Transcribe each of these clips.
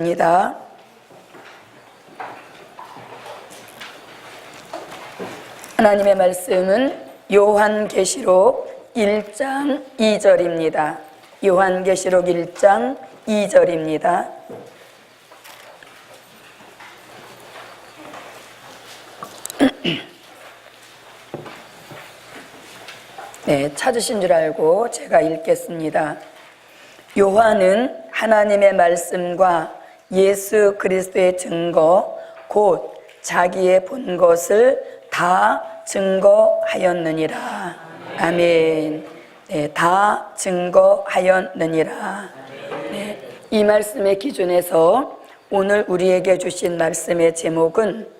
입니다. 하나님의 말씀은 요한계시록 1장 2절입니다. 요한계시록 1장 2절입니다. 네, 찾으신 줄 알고 제가 읽겠습니다. 요한은 하나님의 말씀과 예수 그리스도의 증거 곧 자기의 본 것을 다 증거하였느니라. 아멘. 네, 다 증거하였느니라. 네, 이 말씀의 기준에서 오늘 우리에게 주신 말씀의 제목은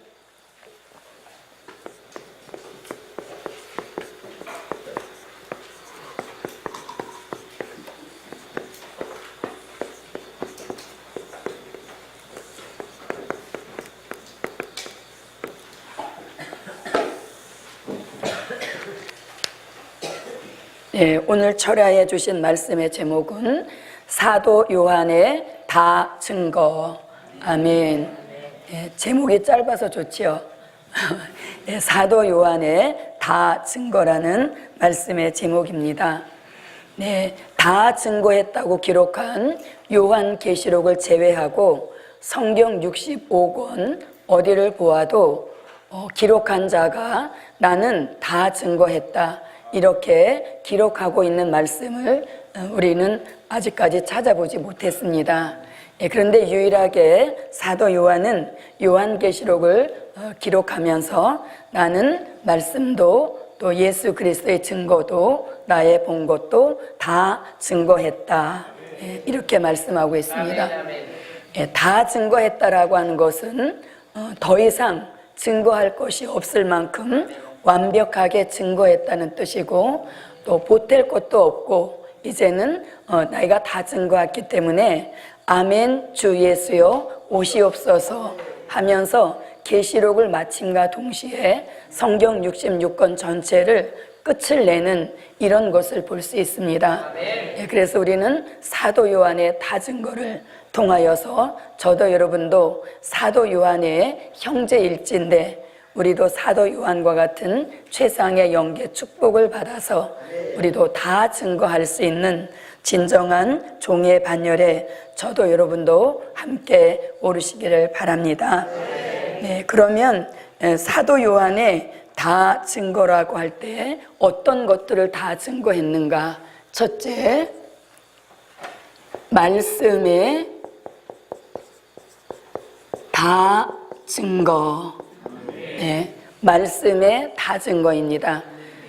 네, 오늘 철야해 주신 말씀의 제목은 사도 요한의 다 증거. 아멘. 네, 제목이 짧아서 좋지요. 네, 사도 요한의 다 증거라는 말씀의 제목입니다. 네, 다 증거했다고 기록한 요한계시록을 제외하고 성경 65권 어디를 보아도 기록한 자가 나는 다 증거했다 이렇게 기록하고 있는 말씀을 우리는 아직까지 찾아보지 못했습니다. 그런데 유일하게 사도 요한은 요한계시록을 기록하면서 나는 말씀도 또 예수 그리스도의 증거도 나의 본 것도 다 증거했다 이렇게 말씀하고 있습니다. 다 증거했다라고 하는 것은 더 이상 증거할 것이 없을 만큼 완벽하게 증거했다는 뜻이고 또 보탤 것도 없고 이제는 내가 다 증거했기 때문에 아멘 주 예수여 오시옵소서 하면서 계시록을 마침과 동시에 성경 66권 전체를 끝을 내는 이런 것을 볼 수 있습니다. 그래서 우리는 사도 요한의 다 증거를 통하여서 저도 여러분도 사도 요한의 형제일지인데 우리도 사도 요한과 같은 최상의 영계 축복을 받아서 우리도 다 증거할 수 있는 진정한 종의 반열에 저도 여러분도 함께 오르시기를 바랍니다. 네, 그러면 사도 요한의 다 증거라고 할 때 어떤 것들을 다 증거했는가? 첫째, 말씀의 다 증거. 네, 말씀의 다 증거입니다.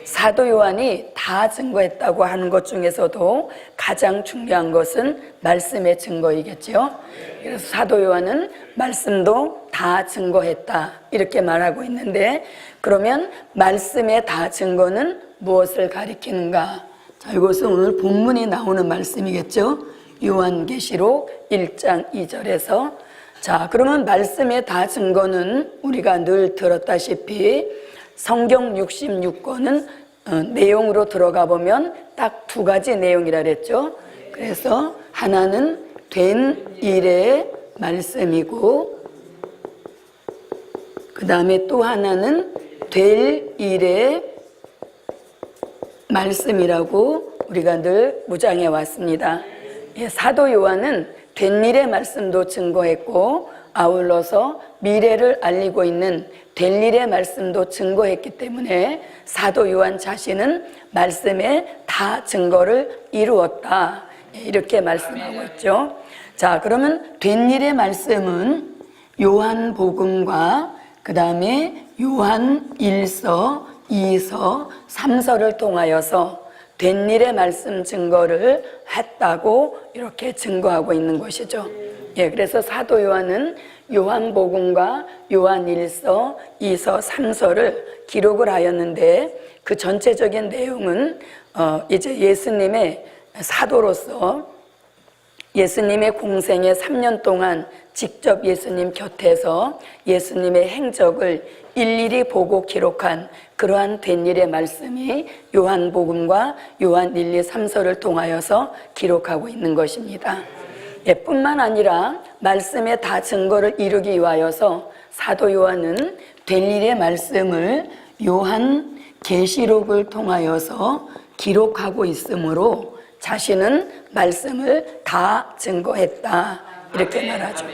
사도 요한이 다 증거했다고 하는 것 중에서도 가장 중요한 것은 말씀의 증거이겠죠. 그래서 사도 요한은 말씀도 다 증거했다 이렇게 말하고 있는데 그러면 말씀의 다 증거는 무엇을 가리키는가? 자, 이것은 오늘 본문에 나오는 말씀이겠죠. 요한계시록 1장 2절에서 자, 그러면 말씀의 다 증거는 우리가 늘 들었다시피 성경 66권은 내용으로 들어가 보면 딱 두 가지 내용이라 그랬죠. 그래서 하나는 된 일의 말씀이고 그 다음에 또 하나는 될 일의 말씀이라고 우리가 늘 무장해 왔습니다. 사도 요한은 된 일의 말씀도 증거했고 아울러서 미래를 알리고 있는 될 일의 말씀도 증거했기 때문에 사도 요한 자신은 말씀에 다 증거를 이루었다 이렇게 말씀하고 있죠. 자, 그러면 된 일의 말씀은 요한복음과 그 다음에 요한 1서, 2서, 3서를 통하여서 된 일의 말씀 증거를 했다고 이렇게 증거하고 있는 것이죠. 그래서 사도 요한은 요한복음과 요한 1서, 2서, 3서를 기록을 하였는데 그 전체적인 내용은 이제 예수님의 사도로서 예수님의 공생의 3년 동안 직접 예수님 곁에서 예수님의 행적을 일일이 보고 기록한 그러한 된 일의 말씀이 요한복음과 요한 1, 2, 3서를 통하여서 기록하고 있는 것입니다. 뿐만 아니라 말씀의 다 증거를 이루기 위하여서 사도 요한은 될 일의 말씀을 요한 계시록을 통하여서 기록하고 있으므로 자신은 말씀을 다 증거했다 이렇게 말하죠.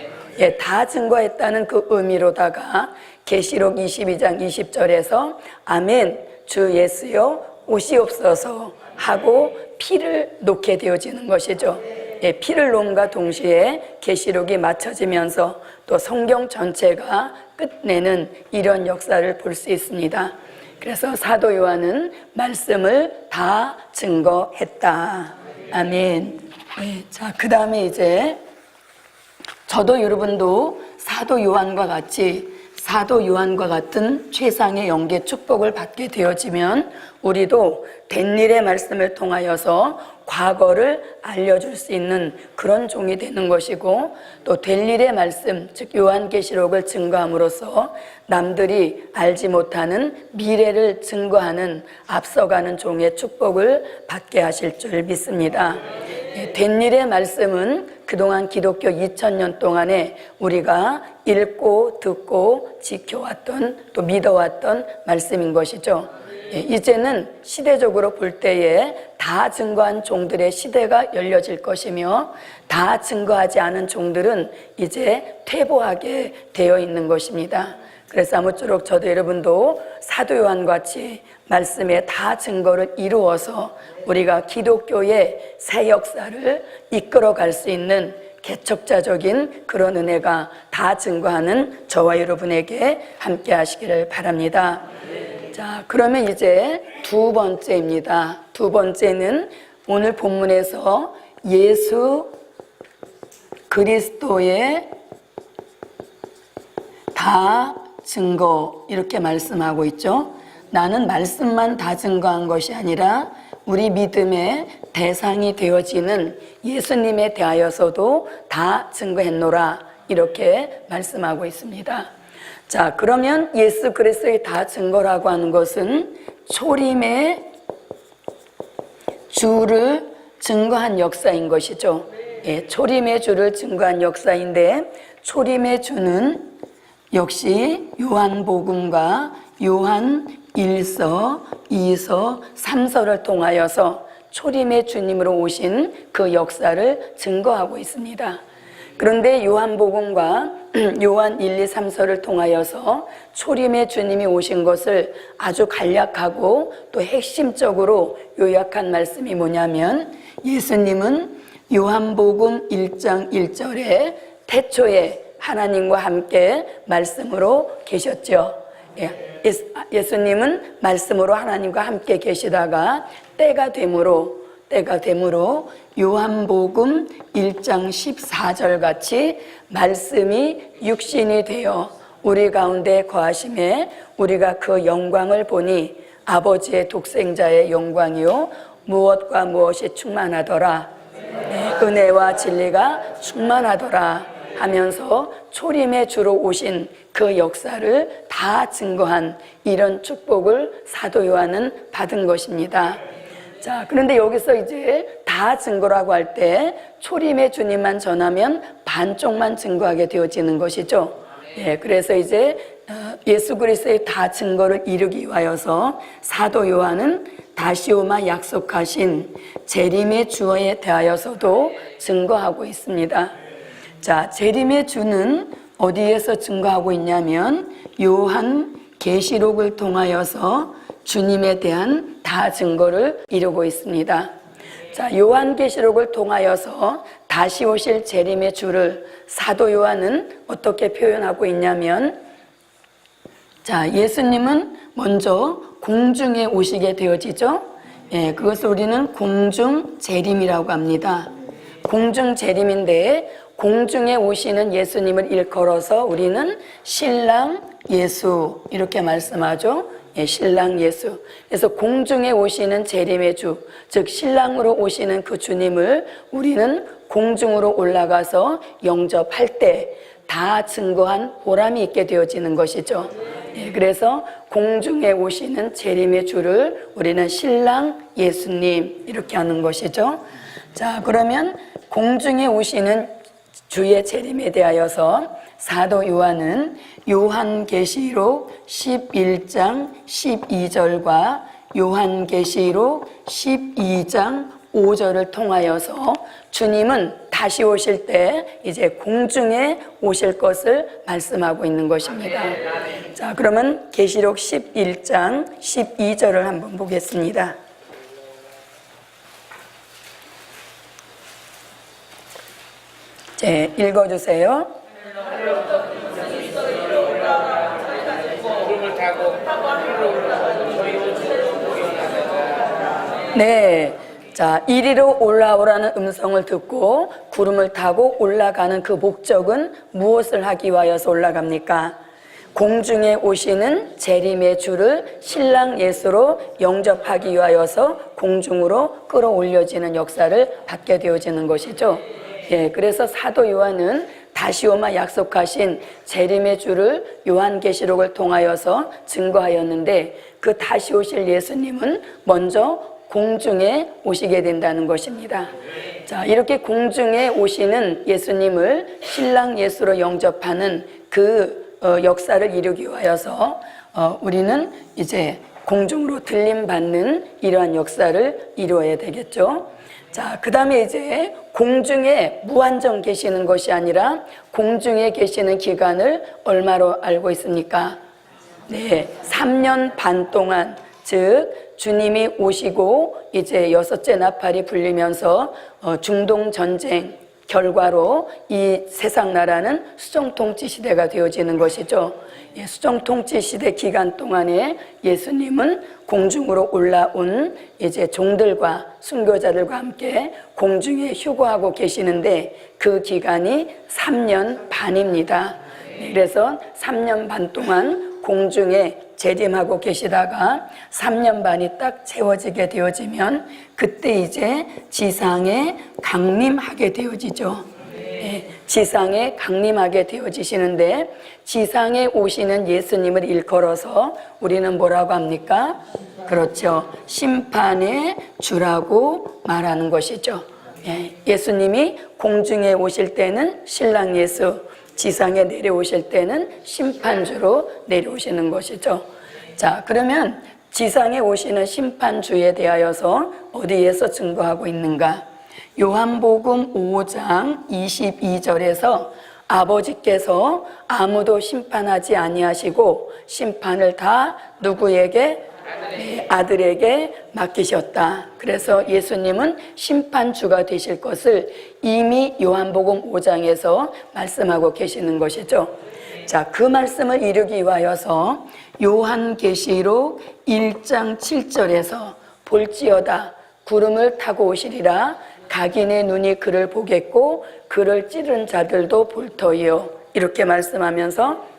다 증거했다는 그 의미로다가 계시록 22장 20절에서 아멘 주 예수여 오시옵소서 하고 피를 놓게 되어지는 것이죠. 피를 놓음과 동시에 계시록이 맞춰지면서 또 성경 전체가 끝내는 이런 역사를 볼 수 있습니다. 그래서 사도 요한은 말씀을 다 증거했다. 아멘. 자, 그 다음에 이제 저도 여러분도 사도 요한과 같은 최상의 영계 축복을 받게 되어지면 우리도 된 일의 말씀을 통하여서 과거를 알려줄 수 있는 그런 종이 되는 것이고 또 될 일의 말씀, 즉 요한계시록을 증거함으로써 남들이 알지 못하는 미래를 증거하는 앞서가는 종의 축복을 받게 하실 줄 믿습니다. 된 일의 말씀은 그동안 기독교 2000년 동안에 우리가 읽고 듣고 지켜왔던 또 믿어왔던 말씀인 것이죠. 이제는 시대적으로 볼 때에 다 증거한 종들의 시대가 열려질 것이며 다 증거하지 않은 종들은 이제 퇴보하게 되어 있는 것입니다. 그래서 아무쪼록 저도 여러분도 사도 요한같이 말씀에 다 증거를 이루어서 우리가 기독교의 새 역사를 이끌어갈 수 있는 개척자적인 그런 은혜가 다 증거하는 저와 여러분에게 함께 하시기를 바랍니다. 자, 그러면 이제 두 번째입니다. 두 번째는 오늘 본문에서 예수 그리스도의 다 증거 이렇게 말씀하고 있죠. 나는 말씀만 다 증거한 것이 아니라 우리 믿음의 대상이 되어지는 예수님에 대하여서도 다 증거했노라 이렇게 말씀하고 있습니다. 자, 그러면 예수 그리스도의 다 증거라고 하는 것은 초림의 주를 증거한 역사인 것이죠. 초림의 주를 증거한 역사인데 초림의 주는 역시 요한복음과 요한 1서, 2서, 3서를 통하여서 초림의 주님으로 오신 그 역사를 증거하고 있습니다. 그런데 요한복음과 요한 1, 2, 3서를 통하여서 초림의 주님이 오신 것을 아주 간략하고 또 핵심적으로 요약한 말씀이 뭐냐면 예수님은 요한복음 1장 1절에 태초에 하나님과 함께 말씀으로 계셨죠. 예수님은 말씀으로 하나님과 함께 계시다가 때가 되므로 요한복음 1장 14절 같이 말씀이 육신이 되어 우리 가운데 거하심에 우리가 그 영광을 보니 아버지의 독생자의 영광이요 무엇과 무엇이 충만하더라. 은혜와 진리가 충만하더라 하면서 초림의 주로 오신 그 역사를 다 증거한 이런 축복을 사도 요한은 받은 것입니다. 자, 그런데 여기서 이제 다 증거라고 할 때 초림의 주님만 전하면 반쪽만 증거하게 되어지는 것이죠. 그래서 이제 예수 그리스도의 다 증거를 이루기 위하여서 사도 요한은 다시오마 약속하신 재림의 주에 대하여서도 증거하고 있습니다. 자, 재림의 주는 어디에서 증거하고 있냐면 요한 계시록을 통하여서 주님에 대한 다 증거를 이루고 있습니다. 자, 요한 계시록을 통하여서 다시 오실 재림의 주를 사도 요한은 어떻게 표현하고 있냐면 자, 예수님은 먼저 공중에 오시게 되어지죠. 그것을 우리는 공중 재림이라고 합니다. 공중 재림인데 공중에 오시는 예수님을 일컬어서 우리는 신랑 예수 이렇게 말씀하죠. 신랑 예수. 그래서 공중에 오시는 재림의 주, 즉 신랑으로 오시는 그 주님을 우리는 공중으로 올라가서 영접할 때 다 증거한 보람이 있게 되어지는 것이죠. 그래서 공중에 오시는 재림의 주를 우리는 신랑 예수님 이렇게 하는 것이죠. 자, 그러면 공중에 오시는 주의 재림에 대하여서 사도 요한은 요한계시록 11장 12절과 요한계시록 12장 5절을 통하여서 주님은 다시 오실 때 이제 공중에 오실 것을 말씀하고 있는 것입니다. 자, 그러면 계시록 11장 12절을 한번 보겠습니다. 네, 읽어주세요. 네, 자, 이리로 올라오라는 음성을 듣고 구름을 타고 올라가는 그 목적은 무엇을 하기 위하여서 올라갑니까? 공중에 오시는 재림의 주를 신랑 예수로 영접하기 위하여서 공중으로 끌어올려지는 역사를 받게 되어지는 것이죠. 예, 그래서 사도 요한은 다시 오마 약속하신 재림의 주를 요한계시록을 통하여서 증거하였는데 그 다시 오실 예수님은 먼저 공중에 오시게 된다는 것입니다. 자, 이렇게 공중에 오시는 예수님을 신랑 예수로 영접하는 그 역사를 이루기 위하여서 우리는 이제 공중으로 들림받는 이러한 역사를 이루어야 되겠죠. 자, 그 다음에 이제 공중에 무한정 계시는 것이 아니라 공중에 계시는 기간을 얼마로 알고 있습니까? 네, 3년 반 동안, 즉 주님이 오시고 이제 6째 나팔이 불리면서 중동 전쟁 결과로 이 세상 나라는 수정통치 시대가 되어지는 것이죠. 예, 수정통치 시대 기간 동안에 예수님은 공중으로 올라온 이제 종들과 순교자들과 함께 공중에 휴거하고 계시는데 그 기간이 3년 반입니다. 그래서 3년 반 동안 공중에 재림하고 계시다가 3년 반이 딱 채워지게 되어지면 그때 이제 지상에 강림하게 되어지죠. 네, 지상에 강림하게 되어지시는데 지상에 오시는 예수님을 일컬어서 우리는 뭐라고 합니까? 그렇죠. 심판의 주라고 말하는 것이죠. 예수님이 공중에 오실 때는 신랑 예수, 지상에 내려오실 때는 심판주로 내려오시는 것이죠. 자, 그러면 지상에 오시는 심판주에 대하여서 어디에서 증거하고 있는가? 요한복음 5장 22절에서 아버지께서 아무도 심판하지 아니하시고 심판을 다 누구에게? 아들에게 맡기셨다. 그래서 예수님은 심판주가 되실 것을 이미 요한복음 5장에서 말씀하고 계시는 것이죠. 자, 그 말씀을 이루기 위하여서 요한계시록 1장 7절에서 볼지어다 구름을 타고 오시리라 각인의 눈이 그를 보겠고 그를 찌른 자들도 볼 터이요. 이렇게 말씀하면서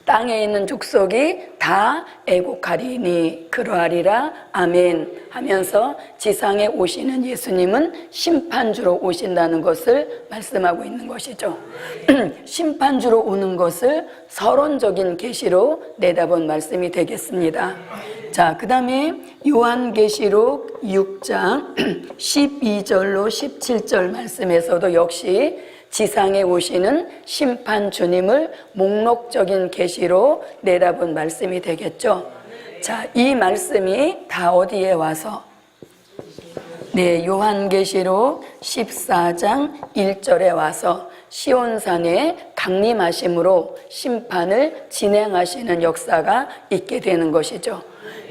땅에 있는 족속이 다 애곡하리니 그러하리라 아멘 하면서 지상에 오시는 예수님은 심판주로 오신다는 것을 말씀하고 있는 것이죠. 심판주로 오는 것을 서론적인 계시로 내다본 말씀이 되겠습니다. 자, 그 다음에 요한계시록 6장 12절로 17절 말씀에서도 역시 지상에 오시는 심판 주님을 목록적인 계시로 내다본 말씀이 되겠죠. 자, 이 말씀이 다 어디에 와서? 네, 요한계시록 14장 1절에 와서 시온산에 강림하심으로 심판을 진행하시는 역사가 있게 되는 것이죠.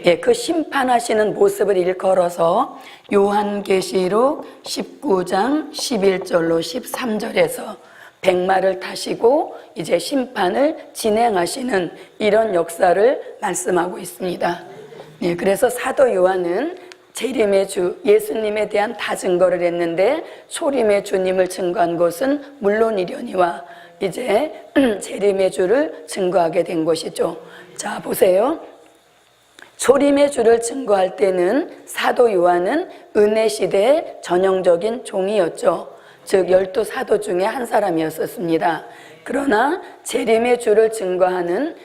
예, 그 심판하시는 모습을 일컬어서 요한계시록 19장 11절로 13절에서 백마를 타시고 이제 심판을 진행하시는 이런 역사를 말씀하고 있습니다. 네, 그래서 사도 요한은 재림의 주 예수님에 대한 다 증거를 했는데 초림의 주님을 증거한 것은 물론이려니와 이제 재림의 주를 증거하게 된 것이죠. 자, 보세요. 초림의 주를 증거할 때는 사도 요한은 은혜 시대의 전형적인 종이었죠. 즉 12사도 중에 한 사람이었었습니다. 그러나 재림의 주를 증거하는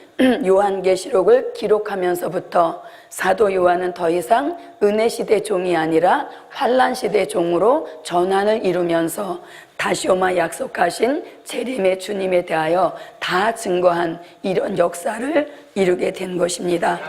요한계시록을 기록하면서부터 사도 요한은 더 이상 은혜시대 종이 아니라 환란시대 종으로 전환을 이루면서 다시 오마 약속하신 재림의 주님에 대하여 다 증거한 이런 역사를 이루게 된 것입니다.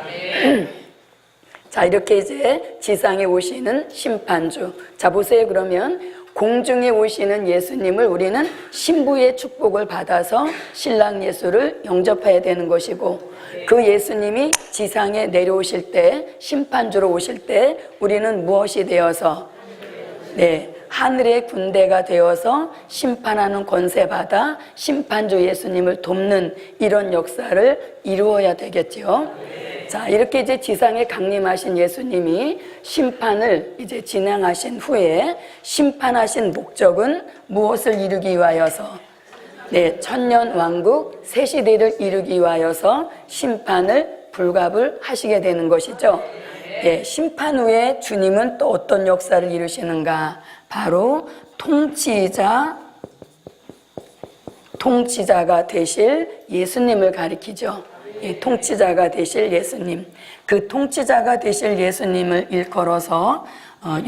자, 이렇게 이제 지상에 오시는 심판주. 자, 보세요. 그러면 공중에 오시는 예수님을 우리는 신부의 축복을 받아서 신랑 예수를 영접해야 되는 것이고, 그 예수님이 지상에 내려오실 때, 심판주로 오실 때 우리는 무엇이 되어서 하늘의 군대가 되어서 심판하는 권세 받아 심판주 예수님을 돕는 이런 역사를 이루어야 되겠죠. 자, 이렇게 이제 지상에 강림하신 예수님이 심판을 이제 진행하신 후에 심판하신 목적은 무엇을 이루기 위하여서? 천년 왕국 새 시대를 이루기 위하여서 심판을 불갑을 하시게 되는 것이죠. 심판 후에 주님은 또 어떤 역사를 이루시는가? 바로 통치자가 되실 예수님을 가리키죠. 통치자가 되실 예수님. 그 통치자가 되실 예수님을 일컬어서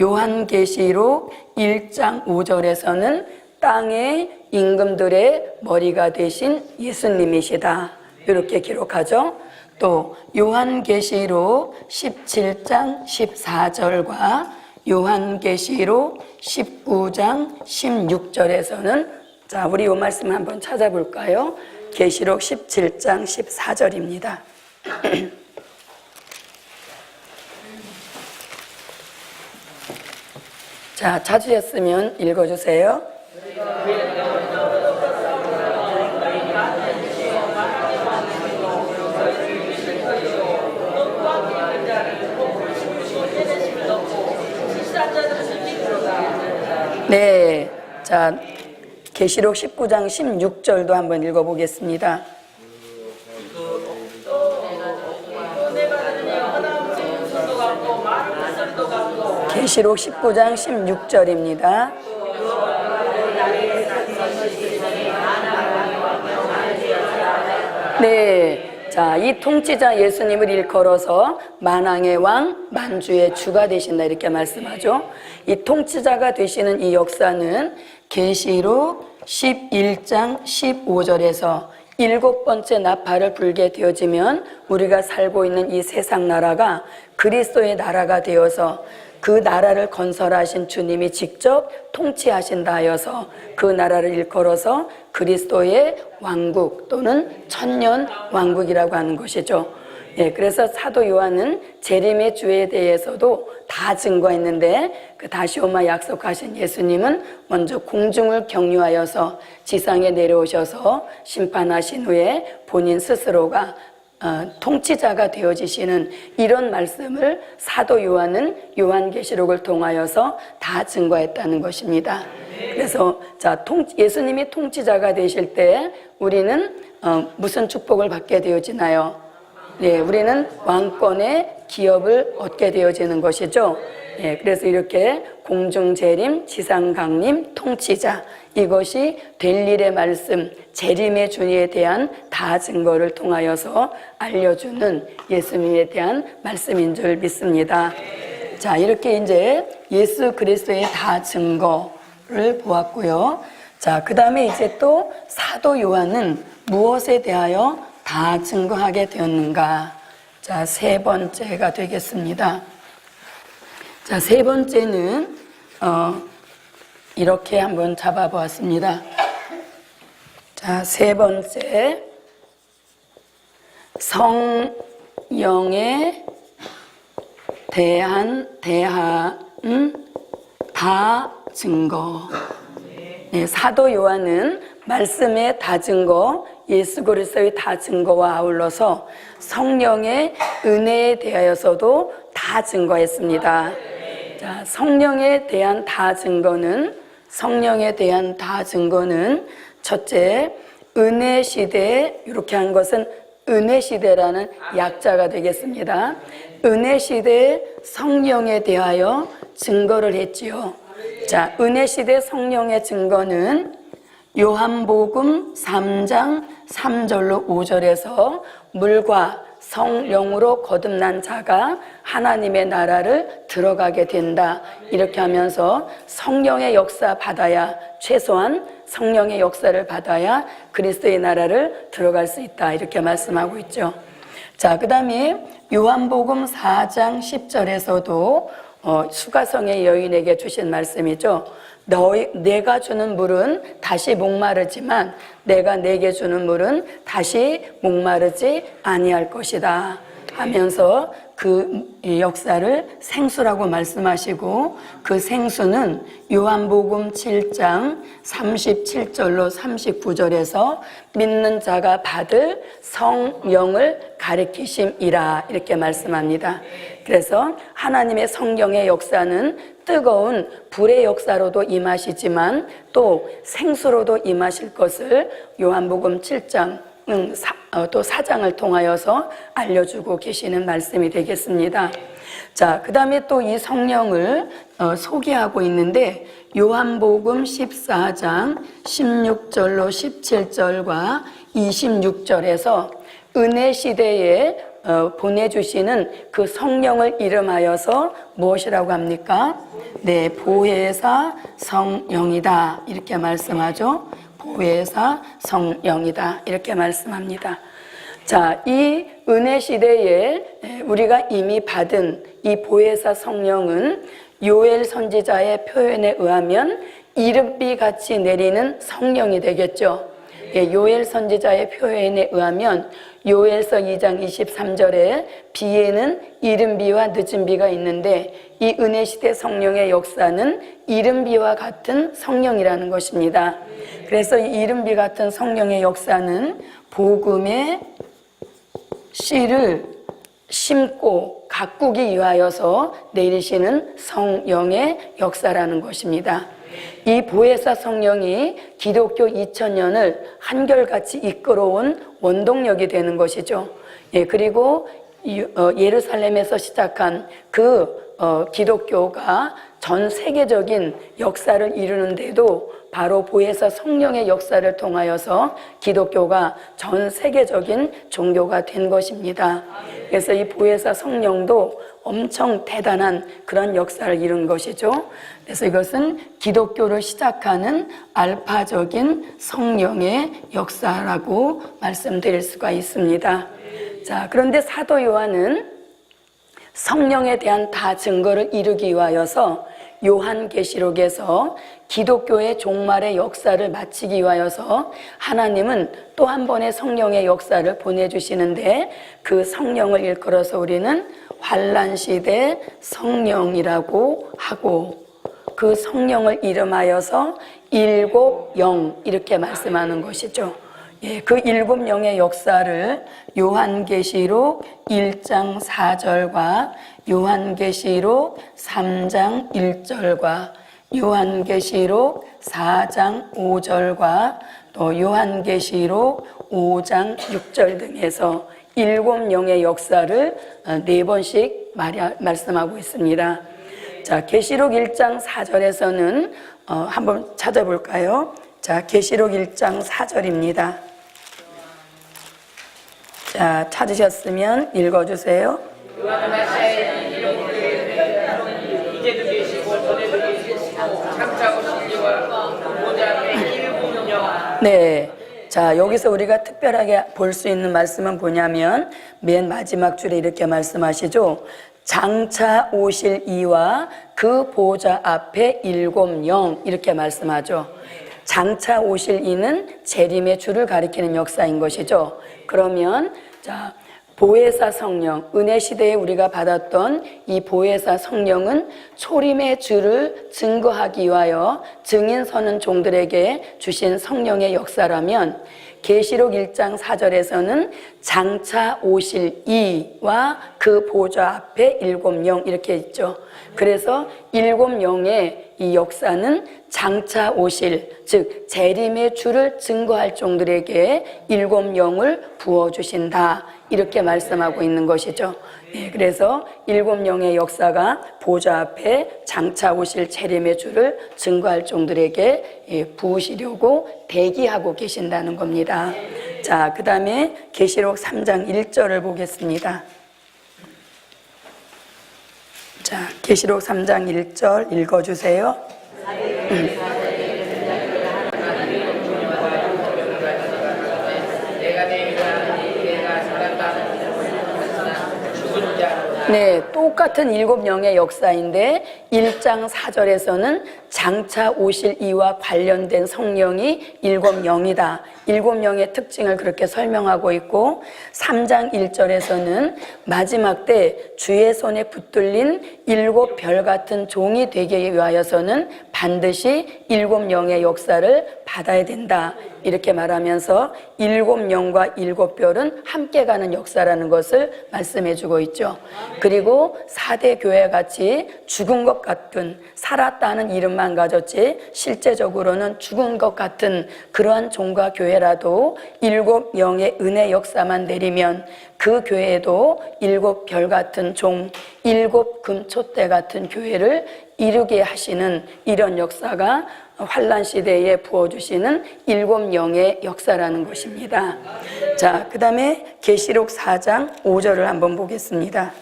요한계시록 1장 5절에서는 땅의 임금들의 머리가 되신 예수님이시다, 이렇게 기록하죠. 또 요한계시록 17장 14절과 요한계시록 19장 16절에서는 자, 우리 이 말씀 한번 찾아볼까요? 계시록 17장 14절입니다. 자, 찾으셨으면 읽어주세요. 네, 자, 계시록 19장 16절도 한번 읽어보겠습니다. 계시록 19장 16절입니다. 네, 자, 이 통치자 예수님을 일컬어서 만왕의 왕, 만주의 주가 되신다, 이렇게 말씀하죠. 이 통치자가 되시는 이 역사는 계시록 11장 15절에서 7번째 나팔을 불게 되어지면 우리가 살고 있는 이 세상 나라가 그리스도의 나라가 되어서 그 나라를 건설하신 주님이 직접 통치하신다 하여서 그 나라를 일컬어서 그리스도의 왕국 또는 천년 왕국이라고 하는 것이죠. 그래서 사도 요한은 재림의 주에 대해서도 다 증거했는데, 그 다시 오마 약속하신 예수님은 먼저 공중을 경유하여서 지상에 내려오셔서 심판하신 후에 본인 스스로가 통치자가 되어지시는 이런 말씀을 사도 요한은 요한계시록을 통하여서 다 증거했다는 것입니다. 그래서 자, 예수님이 통치자가 되실 때 우리는 무슨 축복을 받게 되어지나요? 네, 우리는 왕권의 기업을 얻게 되어지는 것이죠. 그래서 이렇게 공중재림, 지상강림, 통치자, 이것이 될 일의 말씀, 재림의 주에 대한 다 증거를 통하여서 알려주는 예수님에 대한 말씀인 줄 믿습니다. 자, 이렇게 이제 예수 그리스도의 다 증거를 보았고요. 자, 그 다음에 이제 또 사도 요한은 무엇에 대하여 다 증거하게 되었는가? 자, 세 번째가 되겠습니다. 자, 세 번째는 이렇게 한번 잡아보았습니다. 자, 세 번째, 성령에 대한 다 증거. 네, 사도 요한은 말씀의 다 증거, 예수 그리스도의 다 증거와 아울러서 성령의 은혜에 대하여서도 다 증거했습니다. 자, 성령에 대한 다 증거는 첫째, 은혜 시대, 이렇게 한 것은 은혜 시대라는 약자가 되겠습니다. 은혜 시대의 성령에 대하여 증거를 했지요. 자, 은혜 시대 성령의 증거는 요한복음 3장 3절로 5절에서 물과 성령으로 거듭난 자가 하나님의 나라를 들어가게 된다. 이렇게 하면서 성령의 역사 받아야, 최소한 성령의 역사를 받아야 그리스도의 나라를 들어갈 수 있다. 이렇게 말씀하고 있죠. 자, 그 다음에 요한복음 4장 10절에서도 수가성의 여인에게 주신 말씀이죠. 내가 주는 물은 다시 목마르지만 내가 내게 주는 물은 다시 목마르지 아니할 것이다 하면서 그 역사를 생수라고 말씀하시고, 그 생수는 요한복음 7장 37절로 39절에서 믿는 자가 받을 성령을 가리키심이라 이렇게 말씀합니다. 그래서 하나님의 성령의 역사는 뜨거운 불의 역사로도 임하시지만 또 생수로도 임하실 것을 요한복음 7장 또 4장을 통하여서 알려주고 계시는 말씀이 되겠습니다. 자, 그 다음에 또 이 성령을 소개하고 있는데 요한복음 14장 16절로 17절과 26절에서 은혜 시대에 보내주시는 그 성령을 이름하여서 무엇이라고 합니까? 네, 보혜사 성령이다 이렇게 말씀하죠. 보혜사 성령이다 이렇게 말씀합니다. 자, 이 은혜 시대에 우리가 이미 받은 이 보혜사 성령은 요엘 선지자의 표현에 의하면 이른비 같이 내리는 성령이 되겠죠. 요엘 선지자의 표현에 의하면 요엘서 2장 23절에 비에는 이른 비와 늦은 비가 있는데 이 은혜 시대 성령의 역사는 이른 비와 같은 성령이라는 것입니다. 그래서 이 이른 비 같은 성령의 역사는 복음의 씨를 심고 가꾸기 위하여서 내리시는 성령의 역사라는 것입니다. 이 보혜사 성령이 기독교 2000년을 한결같이 이끌어온 원동력이 되는 것이죠. 그리고 예루살렘에서 시작한 그 기독교가 전 세계적인 역사를 이루는데도 바로 보혜사 성령의 역사를 통하여서 기독교가 전 세계적인 종교가 된 것입니다. 그래서 이 보혜사 성령도 엄청 대단한 그런 역사를 이룬 것이죠. 그래서 이것은 기독교를 시작하는 알파적인 성령의 역사라고 말씀드릴 수가 있습니다. 자, 그런데 사도 요한은 성령에 대한 다 증거를 이루기 위하여서 요한계시록에서 기독교의 종말의 역사를 마치기 위하여서 하나님은 또 한 번의 성령의 역사를 보내주시는데 그 성령을 일컬어서 우리는 환난시대 성령이라고 하고 그 성령을 이름하여서 일곱 영 이렇게 말씀하는 것이죠. 그 일곱 영의 역사를 요한계시록 1장 4절과 요한계시록 3장 1절과 요한계시록 4장 5절과 또 요한계시록 5장 6절 등에서 일곱 영의 역사를 4번씩 말씀하고 있습니다. 자, 계시록 1장 4절에서는 한번 찾아볼까요? 자, 계시록 1장 4절입니다. 자, 찾으셨으면 읽어주세요. 이제도 계시고 전에도 계시고 창자고 신리와 보좌의 일곱 영. 네. 자, 여기서 우리가 특별하게 볼 수 있는 말씀은 뭐냐면 맨 마지막 줄에 이렇게 말씀하시죠. 장차 오실 이와 그 보좌 앞에 일곱 영 이렇게 말씀하죠. 장차 오실 이는 재림의 주를 가리키는 역사인 것이죠. 그러면 자, 보혜사 성령, 은혜 시대에 우리가 받았던 이 보혜사 성령은 초림의 주를 증거하기 위하여 증인 서는 종들에게 주신 성령의 역사라면 계시록 1장 4절에서는 장차 오실 이와 그 보좌 앞에 일곱 영 이렇게 있죠. 그래서 일곱 영의 이 역사는 장차 오실, 즉 재림의 주를 증거할 종들에게 일곱 영을 부어주신다, 이렇게 말씀하고 있는 것이죠. 그래서 일곱 영의 역사가 보좌 앞에 장차 오실 재림의 주를 증거할 종들에게 부으시려고 대기하고 계신다는 겁니다. 자, 그 다음에 계시록 3장 1절을 보겠습니다. 자, 계시록 3장 1절 읽어주세요. 네, 똑같은 일곱 영의 역사인데 1장 4절에서는 장차 오실 이와 관련된 성령이 일곱 영이다, 일곱 영의 특징을 그렇게 설명하고 있고, 3장 1절에서는 마지막 때 주의 손에 붙들린 일곱 별 같은 종이 되기 위하여서는 반드시 일곱 영의 역사를 받아야 된다, 이렇게 말하면서 일곱 영과 일곱 별은 함께 가는 역사라는 것을 말씀해 주고 있죠. 그리고 4대 교회 같이 죽은 것 같은, 살았다는 이름만 가졌지 실제적으로는 죽은 것 같은 그러한 종과 교회라도 일곱 영의 은혜 역사만 내리면 그 교회에도 일곱 별 같은 종, 일곱 금촛대 같은 교회를 이루게 하시는 이런 역사가 환란 시대에 부어주시는 일곱 영의 역사라는 것입니다. 자, 그 다음에 계시록 4장 5절을 한번 보겠습니다.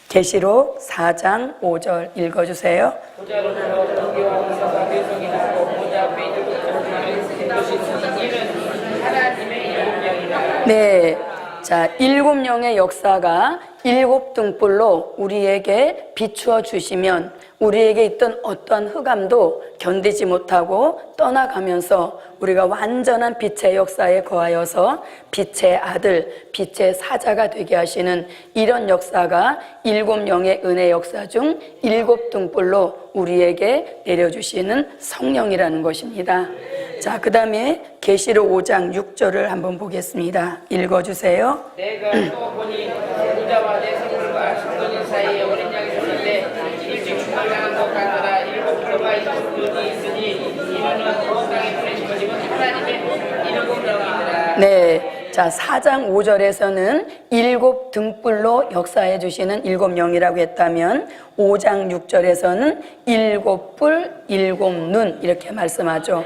계시록 4장 5절 읽어주세요. 네, 자, 일곱 영의 역사가 일곱 등불로 우리에게 비추어 주시면 우리에게 있던 어떠한 흑암도 견디지 못하고 떠나가면서 우리가 완전한 빛의 역사에 거하여서 빛의 아들, 빛의 사자가 되게 하시는 이런 역사가 일곱 영의 은혜 역사 중 일곱 등불로 우리에게 내려주시는 성령이라는 것입니다. 자, 그 다음에 계시록 5장 6절을 한번 보겠습니다. 읽어주세요. 내가 또 보니 부자와 내 성물과 성도님 사이에 어린 양이 섰는데 일찍 죽을당한 것 같더라. 일곱 표가 일곱 눈이 있으니 이는 온 땅에 보내신 것이고 하나님의 일곱 영이더라. 네, 자, 4장 5절에서는 일곱 등불로 역사해 주시는 일곱 영이라고 했다면 5장 6절에서는 일곱 불, 일곱 눈, 이렇게 말씀하죠.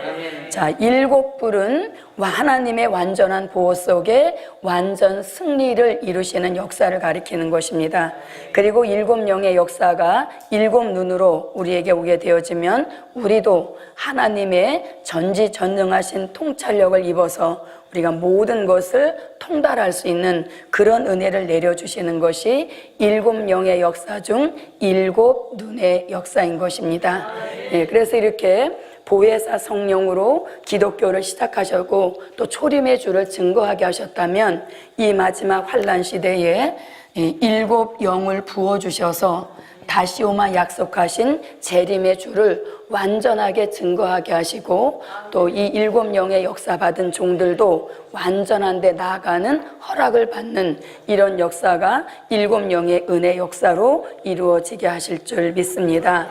자, 일곱 불은 하나님의 완전한 보호 속에 완전 승리를 이루시는 역사를 가리키는 것입니다. 그리고 일곱 영의 역사가 일곱 눈으로 우리에게 오게 되어지면 우리도 하나님의 전지전능하신 통찰력을 입어서 우리가 모든 것을 통달할 수 있는 그런 은혜를 내려주시는 것이 일곱 영의 역사 중 일곱 눈의 역사인 것입니다. 네, 그래서 이렇게 보혜사 성령으로 기독교를 시작하셨고 또 초림의 주를 증거하게 하셨다면 이 마지막 환란 시대에 일곱 영을 부어주셔서 다시 오마 약속하신 재림의 주를 완전하게 증거하게 하시고 또 이 일곱 영의 역사 받은 종들도 완전한 데 나아가는 허락을 받는 이런 역사가 일곱 영의 은혜 역사로 이루어지게 하실 줄 믿습니다.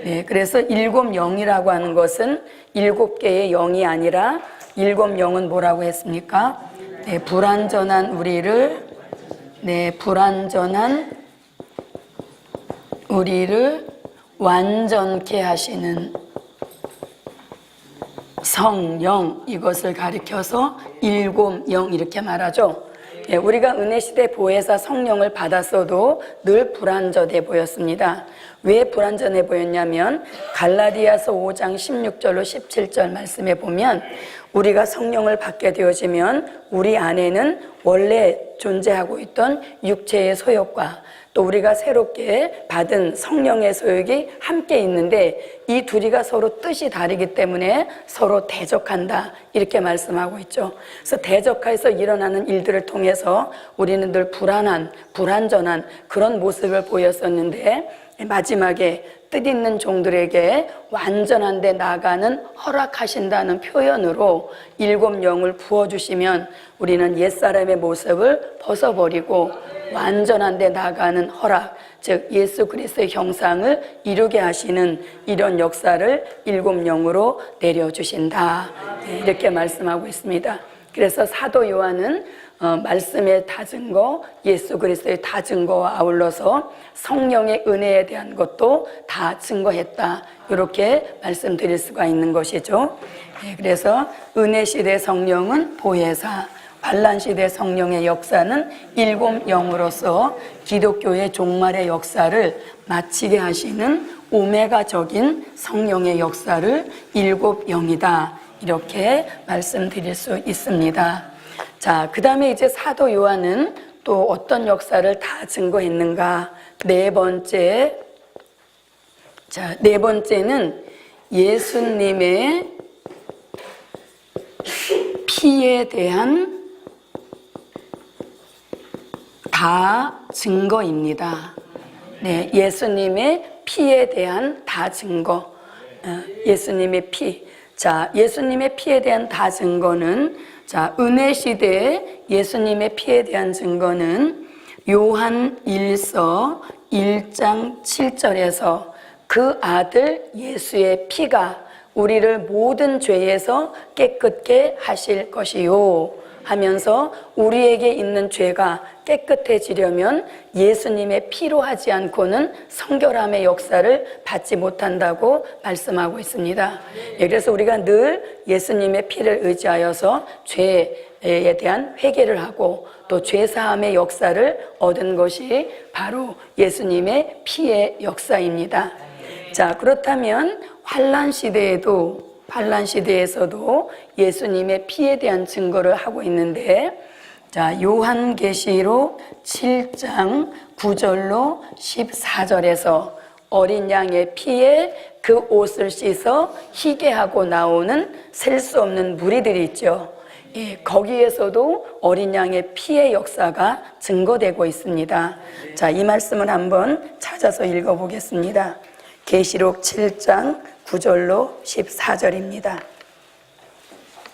네, 그래서 일곱 영이라고 하는 것은 일곱 개의 영이 아니라 일곱 영은 뭐라고 했습니까? 네, 불완전한 우리를 완전케 하시는 성령, 이것을 가리켜서 일곱 영 이렇게 말하죠. 예, 우리가 은혜시대 보혜사 성령을 받았어도 늘 불완전해 보였습니다. 왜 불완전해 보였냐면 갈라디아서 5장 16절로 17절 말씀에 보면 우리가 성령을 받게 되어지면 우리 안에는 원래 존재하고 있던 육체의 소욕과 또 우리가 새롭게 받은 성령의 소욕이 함께 있는데 이 둘이가 서로 뜻이 다르기 때문에 서로 대적한다, 이렇게 말씀하고 있죠. 그래서 대적해서 일어나는 일들을 통해서 우리는 늘 불안전한 그런 모습을 보였었는데 마지막에 뜻있는 종들에게 완전한 데 나가는 허락하신다는 표현으로 7영을 부어주시면 우리는 옛사람의 모습을 벗어버리고 완전한 데 나가는 허락, 즉 예수 그리스도의 형상을 이루게 하시는 이런 역사를 7영으로 내려주신다, 이렇게 말씀하고 있습니다. 그래서 사도 요한은 말씀의 다 증거, 예수 그리스도의 다 증거와 아울러서 성령의 은혜에 대한 것도 다 증거했다, 이렇게 말씀드릴 수가 있는 것이죠. 그래서 은혜 시대 성령은 보혜사, 환난 시대 성령의 역사는 7영으로서 기독교의 종말의 역사를 마치게 하시는 오메가적인 성령의 역사를 7영이다, 이렇게 말씀드릴 수 있습니다. 자, 그 다음에 이제 사도 요한은 또 어떤 역사를 다 증거했는가? 네 번째는 예수님의 피에 대한 다 증거입니다. 네, 예수님의 피에 대한 다 증거. 예수님의 피. 자, 예수님의 피에 대한 다 증거는, 자, 은혜 시대에 예수님의 피에 대한 증거는 요한 1서 1장 7절에서 그 아들 예수의 피가 우리를 모든 죄에서 깨끗게 하실 것이요 하면서 우리에게 있는 죄가 깨끗해지려면 예수님의 피로 하지 않고는 성결함의 역사를 받지 못한다고 말씀하고 있습니다. 그래서 우리가 늘 예수님의 피를 의지하여서 죄에 대한 회개를 하고 또 죄사함의 역사를 얻은 것이 바로 예수님의 피의 역사입니다. 자, 그렇다면 환난 시대에서도 예수님의 피에 대한 증거를 하고 있는데, 자, 요한계시록 7장 9절로 14절에서 어린 양의 피에 그 옷을 씻어 희게 하고 나오는 셀 수 없는 무리들이 있죠. 거기에서도 어린 양의 피의 역사가 증거되고 있습니다. 자, 이 말씀을 한번 찾아서 읽어보겠습니다. 계시록 7장 9절로 14절입니다.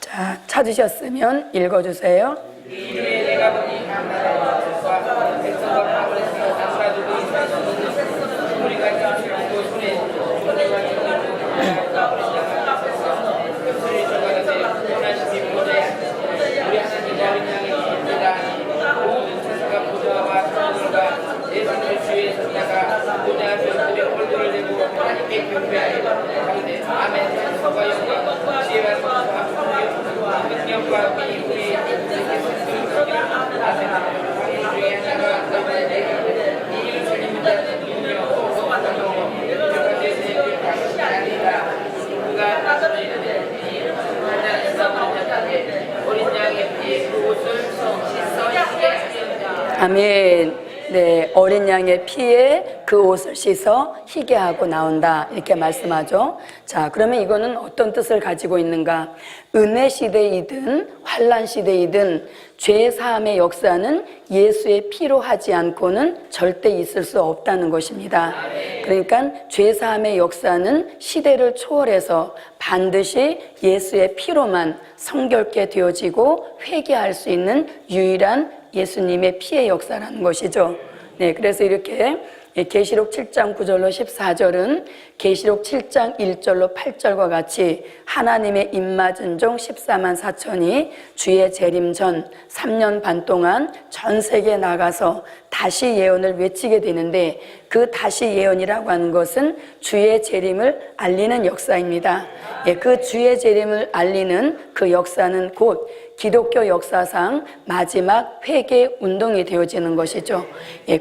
자, 찾으셨으면 읽어주세요. 이름에 내가 보니 강나라와 백성과 파벌에서 장사들도 있었으니 우리가 지금도 손에 손에가 소리 저가는데 원하시니 보내 우리 하나님 어린 양의 입니다. 모든 천사가 보좌와 천들과 예수님의 주위에 섰다가 보좌 병들의 얼굴을 대고 하나님께 경배하여 가운데 아멘 천사가 영광 지혜와 성과 능력과 미움이 아멘. 네, 어린 양의 피에 그 옷을 씻어 희게 하고 나온다, 이렇게 말씀하죠. 자, 그러면 이거는 어떤 뜻을 가지고 있는가? 은혜 시대이든 환난 시대이든 죄 사함의 역사는 예수의 피로 하지 않고는 절대 있을 수 없다는 것입니다. 그러니까 죄 사함의 역사는 시대를 초월해서 반드시 예수의 피로만 성결케 되어지고 회개할 수 있는 유일한 예수님의 피의 역사라는 것이죠. 네, 그래서 이렇게 계시록 7장 9절로 14절은 계시록 7장 1절로 8절과 같이 하나님의 입맞은 종 14만 4천이 주의 재림 전 3년 반 동안 전 세계에 나가서 다시 예언을 외치게 되는데, 그 다시 예언이라고 하는 것은 주의 재림을 알리는 역사입니다. 그 주의 재림을 알리는 그 역사는 곧 기독교 역사상 마지막 회개 운동이 되어지는 것이죠.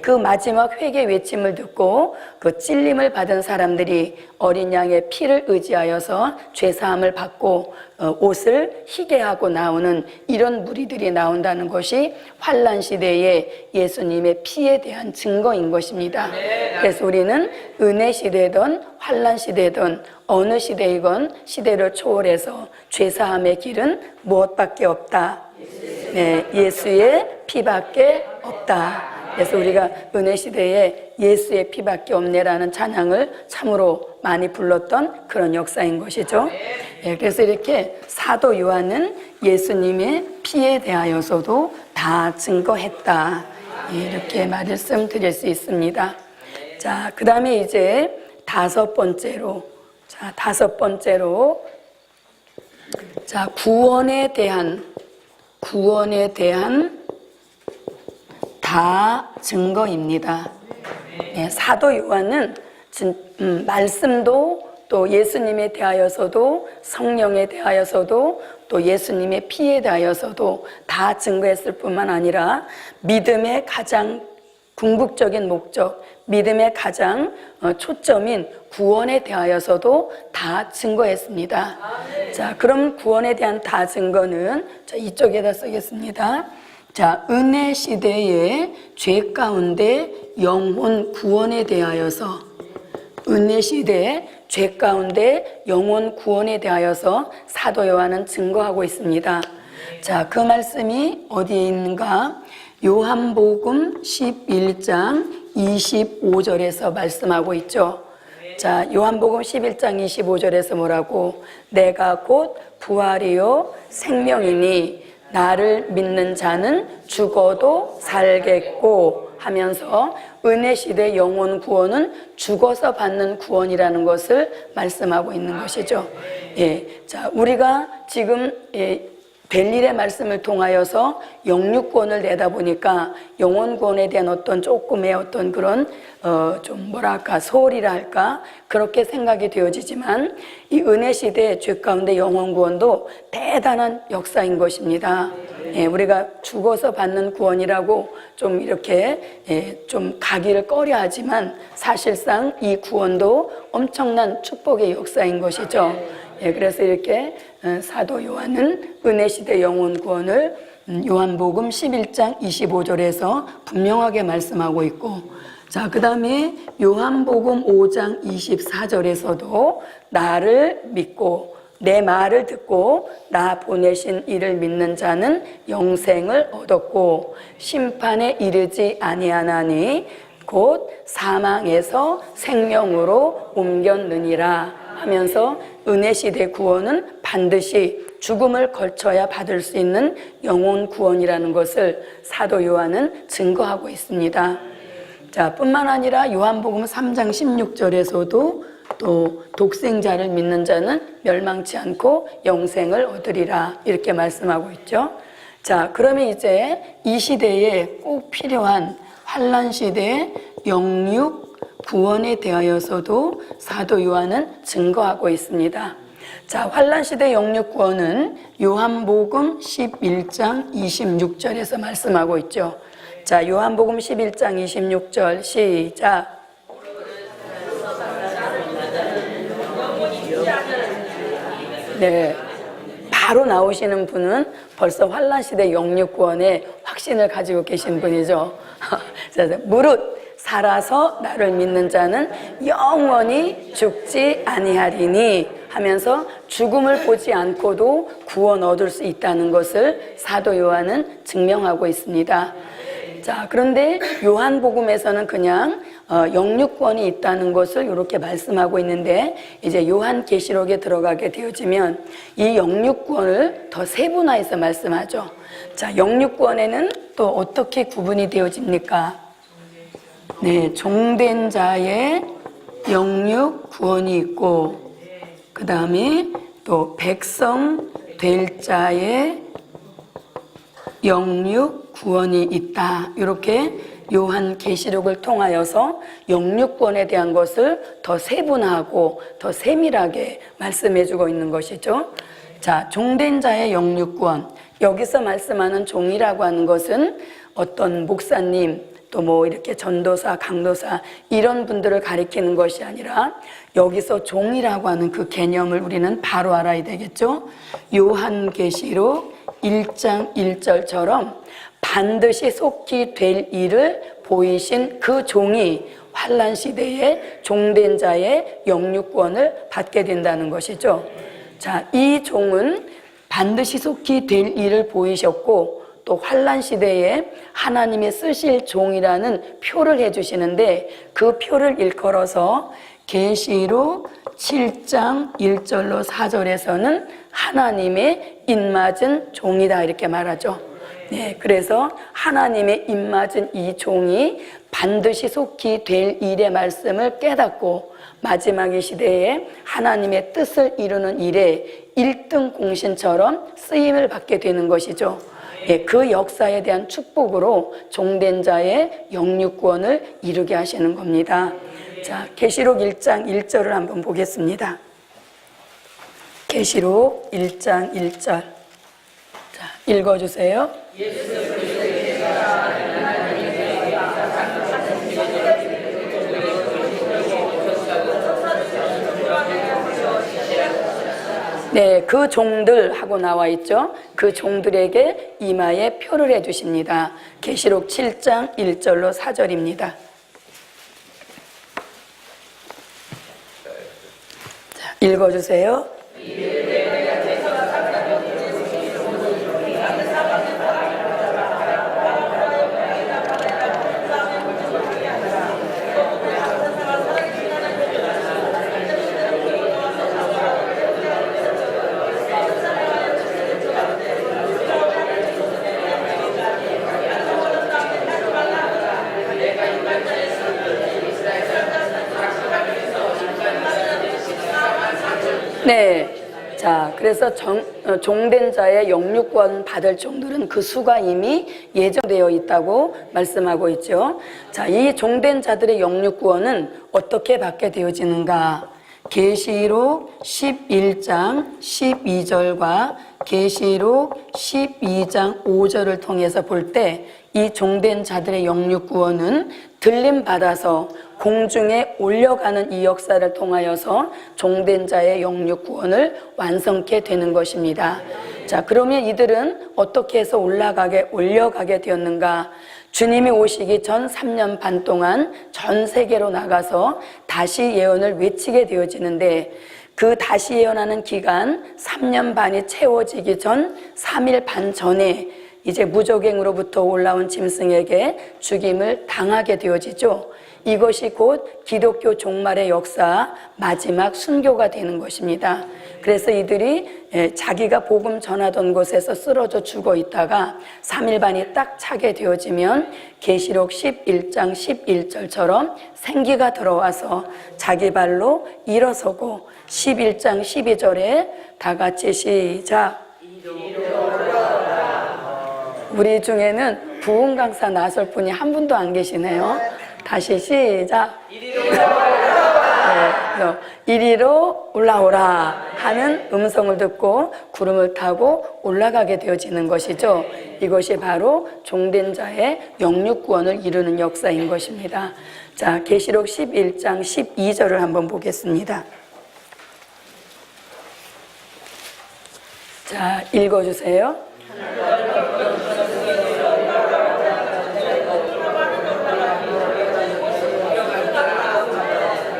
그 마지막 회개 외침을 듣고 그 찔림을 받은 사람들이 어린 양의 피를 의지하여서 죄사함을 받고 옷을 희게 하고 나오는 이런 무리들이 나온다는 것이 환난 시대에 예수님의 피에 대한 증거인 것입니다. 그래서 우리는 은혜 시대든 환난 시대든 어느 시대이건 시대를 초월해서 죄사함의 길은 무엇밖에 없다. 네, 예수의 피밖에 없다. 그래서 우리가 은혜 시대에 예수의 피밖에 없네라는 찬양을 참으로 많이 불렀던 그런 역사인 것이죠. 예, 그래서 이렇게 사도 요한은 예수님의 피에 대하여서도 다 증거했다. 예, 이렇게 말씀드릴 수 있습니다. 자, 그 다음에 이제 다섯 번째로, 구원에 대한 다 증거입니다. 네, 사도 요한은 말씀도 또 예수님에 대하여서도 성령에 대하여서도 또 예수님의 피에 대하여서도 다 증거했을 뿐만 아니라 믿음의 가장 궁극적인 목적, 믿음의 가장 초점인 구원에 대하여서도 다 증거했습니다. 자, 그럼 구원에 대한 다 증거는 이쪽에다 쓰겠습니다. 자, 은혜 시대의 죄 가운데 영혼 구원에 대하여서, 은혜 시대의 죄 가운데 영혼 구원에 대하여서 사도 요한은 증거하고 있습니다. 자, 그 말씀이 어디에 있는가? 요한복음 11장 25절에서 말씀하고 있죠. 자, 요한복음 11장 25절에서 뭐라고? 내가 곧 부활이요 생명이니 나를 믿는 자는 죽어도 살겠고 하면서 은혜 시대 영혼 구원은 죽어서 받는 구원이라는 것을 말씀하고 있는 것이죠. 예, 자, 우리가 지금 벨일의 말씀을 통하여서 영육구원을 내다보니까 영혼구원에 대한 어떤 조금의 어떤 그런 좀 뭐랄까 소홀이라 할까 그렇게 생각이 되어지지만 이 은혜 시대의 죄 가운데 영혼구원도 대단한 역사인 것입니다. 예, 우리가 죽어서 받는 구원이라고 좀 이렇게 좀 가기를 꺼려하지만 사실상 이 구원도 엄청난 축복의 역사인 것이죠. 예, 그래서 이렇게 사도 요한은 은혜 시대 영혼 구원을 요한복음 11장 25절에서 분명하게 말씀하고 있고, 자, 그 다음에 요한복음 5장 24절에서도 나를 믿고 내 말을 듣고 나 보내신 이를 믿는 자는 영생을 얻었고 심판에 이르지 아니하나니 곧 사망에서 생명으로 옮겼느니라 하면서 은혜 시대 구원은 반드시 죽음을 거쳐야 받을 수 있는 영혼 구원이라는 것을 사도 요한은 증거하고 있습니다. 자, 뿐만 아니라 요한복음 3장 16절에서도 또 독생자를 믿는 자는 멸망치 않고 영생을 얻으리라 이렇게 말씀하고 있죠. 자, 그러면 이제 이 시대에 꼭 필요한 환난 시대의 영육 구원에 대하여서도 사도 요한은 증거하고 있습니다. 자, 환난 시대 영육 구원은 요한복음 11장 26절에서 말씀하고 있죠. 자, 요한복음 11장 26절 시작. 네, 바로 나오시는 분은 벌써 환난 시대 영육 구원의 확신을 가지고 계신 분이죠. 무릇 살아서 나를 믿는 자는 영원히 죽지 아니하리니 하면서 죽음을 보지 않고도 구원 얻을 수 있다는 것을 사도 요한은 증명하고 있습니다. 자, 그런데 요한복음에서는 그냥 영육구원이 있다는 것을 이렇게 말씀하고 있는데 이제 요한계시록에 들어가게 되어지면 이 영육구원을 더 세분화해서 말씀하죠. 자, 영육구원에는 또 어떻게 구분이 되어집니까? 네, 종된 자의 영육 구원이 있고, 그 다음에 또 백성 될 자의 영육 구원이 있다. 이렇게 요한계시록을 통하여서 영육 구원에 대한 것을 더 세분화하고 더 세밀하게 말씀해주고 있는 것이죠. 자, 종된 자의 영육 구원. 여기서 말씀하는 종이라고 하는 것은 어떤 목사님, 또 뭐 이렇게 전도사, 강도사 이런 분들을 가리키는 것이 아니라 여기서 종이라고 하는 그 개념을 우리는 바로 알아야 되겠죠. 요한계시록 1장 1절처럼 반드시 속히 될 일을 보이신 그 종이 환난 시대에 종된 자의 영육권을 받게 된다는 것이죠. 자, 이 종은 반드시 속히 될 일을 보이셨고 또 환난 시대에 하나님이 쓰실 종이라는 표를 해주시는데 그 표를 일컬어서 계시록 7장 1절로 4절에서는 하나님의 입맞은 종이다 이렇게 말하죠. 네, 그래서 하나님의 입맞은 이 종이 반드시 속히 될 일의 말씀을 깨닫고 마지막의 시대에 하나님의 뜻을 이루는 일에 1등 공신처럼 쓰임을 받게 되는 것이죠. 예, 그 역사에 대한 축복으로 종된 자의 영육구원을 이루게 하시는 겁니다. 자, 계시록 1장 1절을 한번 보겠습니다. 계시록 1장 1절. 자, 읽어주세요. 네, 그 종들 하고 나와 있죠. 그 종들에게 이마에 표를 해주십니다. 계시록 7장 1절로 4절입니다. 자, 읽어주세요. 네. 자, 그래서 종된 자의 영육권 받을 종들은 그 수가 이미 예정되어 있다고 말씀하고 있죠. 자, 이 종된 자들의 영육구원은 어떻게 받게 되어지는가? 계시록 11장 12절과 계시록 12장 5절을 통해서 볼 때 이 종된 자들의 영육구원은 들림받아서 공중에 올려가는 이 역사를 통하여서 종된 자의 영육구원을 완성케 되는 것입니다. 자, 그러면 이들은 어떻게 해서 올려가게 되었는가? 주님이 오시기 전 3년 반 동안 전 세계로 나가서 다시 예언을 외치게 되어지는데 그 다시 예언하는 기간 3년 반이 채워지기 전 3일 반 전에 이제 무적행으로부터 올라온 짐승에게 죽임을 당하게 되어지죠. 이것이 곧 기독교 종말의 역사 마지막 순교가 되는 것입니다. 그래서 이들이 자기가 복음 전하던 곳에서 쓰러져 죽어 있다가 3일 반이 딱 차게 되어지면 계시록 11장 11절처럼 생기가 들어와서 자기 발로 일어서고 11장 12절에 다 같이 시작. 우리 중에는 부흥 강사 나설 분이 한 분도 안 계시네요. 다시 시작. 이리로 올라오라 하는 음성을 듣고 구름을 타고 올라가게 되어지는 것이죠. 이것이 바로 종된 자의 영육구원을 이루는 역사인 것입니다. 자, 계시록 11장 12절을 한번 보겠습니다. 자, 읽어주세요.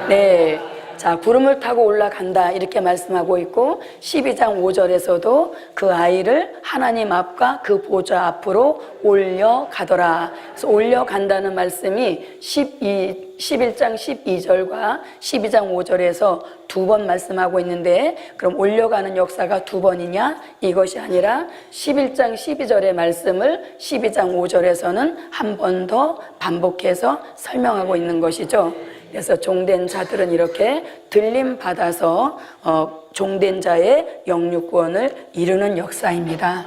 네. 자, 구름을 타고 올라간다 이렇게 말씀하고 있고 12장 5절에서도 그 아이를 하나님 앞과 그 보좌 앞으로 올려가더라. 그래서 올려간다는 말씀이 11장 12절과 12장 5절에서 두 번 말씀하고 있는데 그럼 올려가는 역사가 두 번이냐? 이것이 아니라 11장 12절의 말씀을 12장 5절에서는 한 번 더 반복해서 설명하고 있는 것이죠. 그래서 종된 자들은 이렇게 들림 받아서 종된 자의 영육구원을 이루는 역사입니다.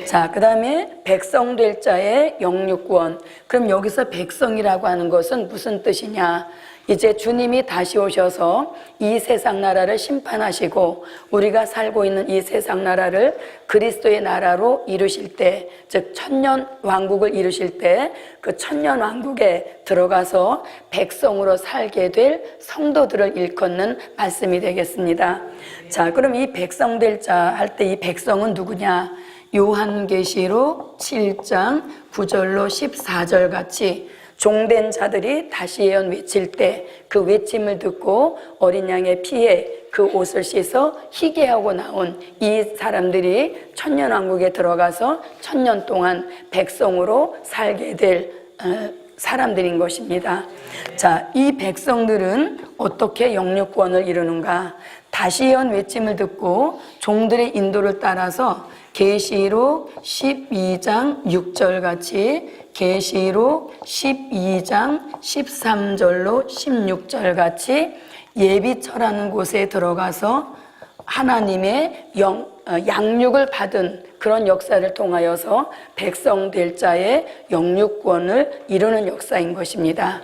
자, 그 다음에 백성 될 자의 영육구원. 그럼 여기서 백성이라고 하는 것은 무슨 뜻이냐? 이제 주님이 다시 오셔서 이 세상 나라를 심판하시고 우리가 살고 있는 이 세상 나라를 그리스도의 나라로 이루실 때, 즉 천년 왕국을 이루실 때 그 천년 왕국에 들어가서 백성으로 살게 될 성도들을 일컫는 말씀이 되겠습니다. 자, 그럼 이 백성 될 자 할 때 이 백성은 누구냐? 요한계시록 7장 9절로 14절 같이 종된 자들이 다시 예언 외칠 때 그 외침을 듣고 어린 양의 피에 그 옷을 씻어 희게 하고 나온 이 사람들이 천년왕국에 들어가서 천년 동안 백성으로 살게 될 사람들인 것입니다. 자, 이 백성들은 어떻게 영육구원을 이루는가? 다시연 외침을 듣고 종들의 인도를 따라서 계시록 12장 6절 같이 계시록 12장 13절로 16절 같이 예비처라는 곳에 들어가서 하나님의 양육을 받은 그런 역사를 통하여서 백성 될 자의 영육구원을 이루는 역사인 것입니다.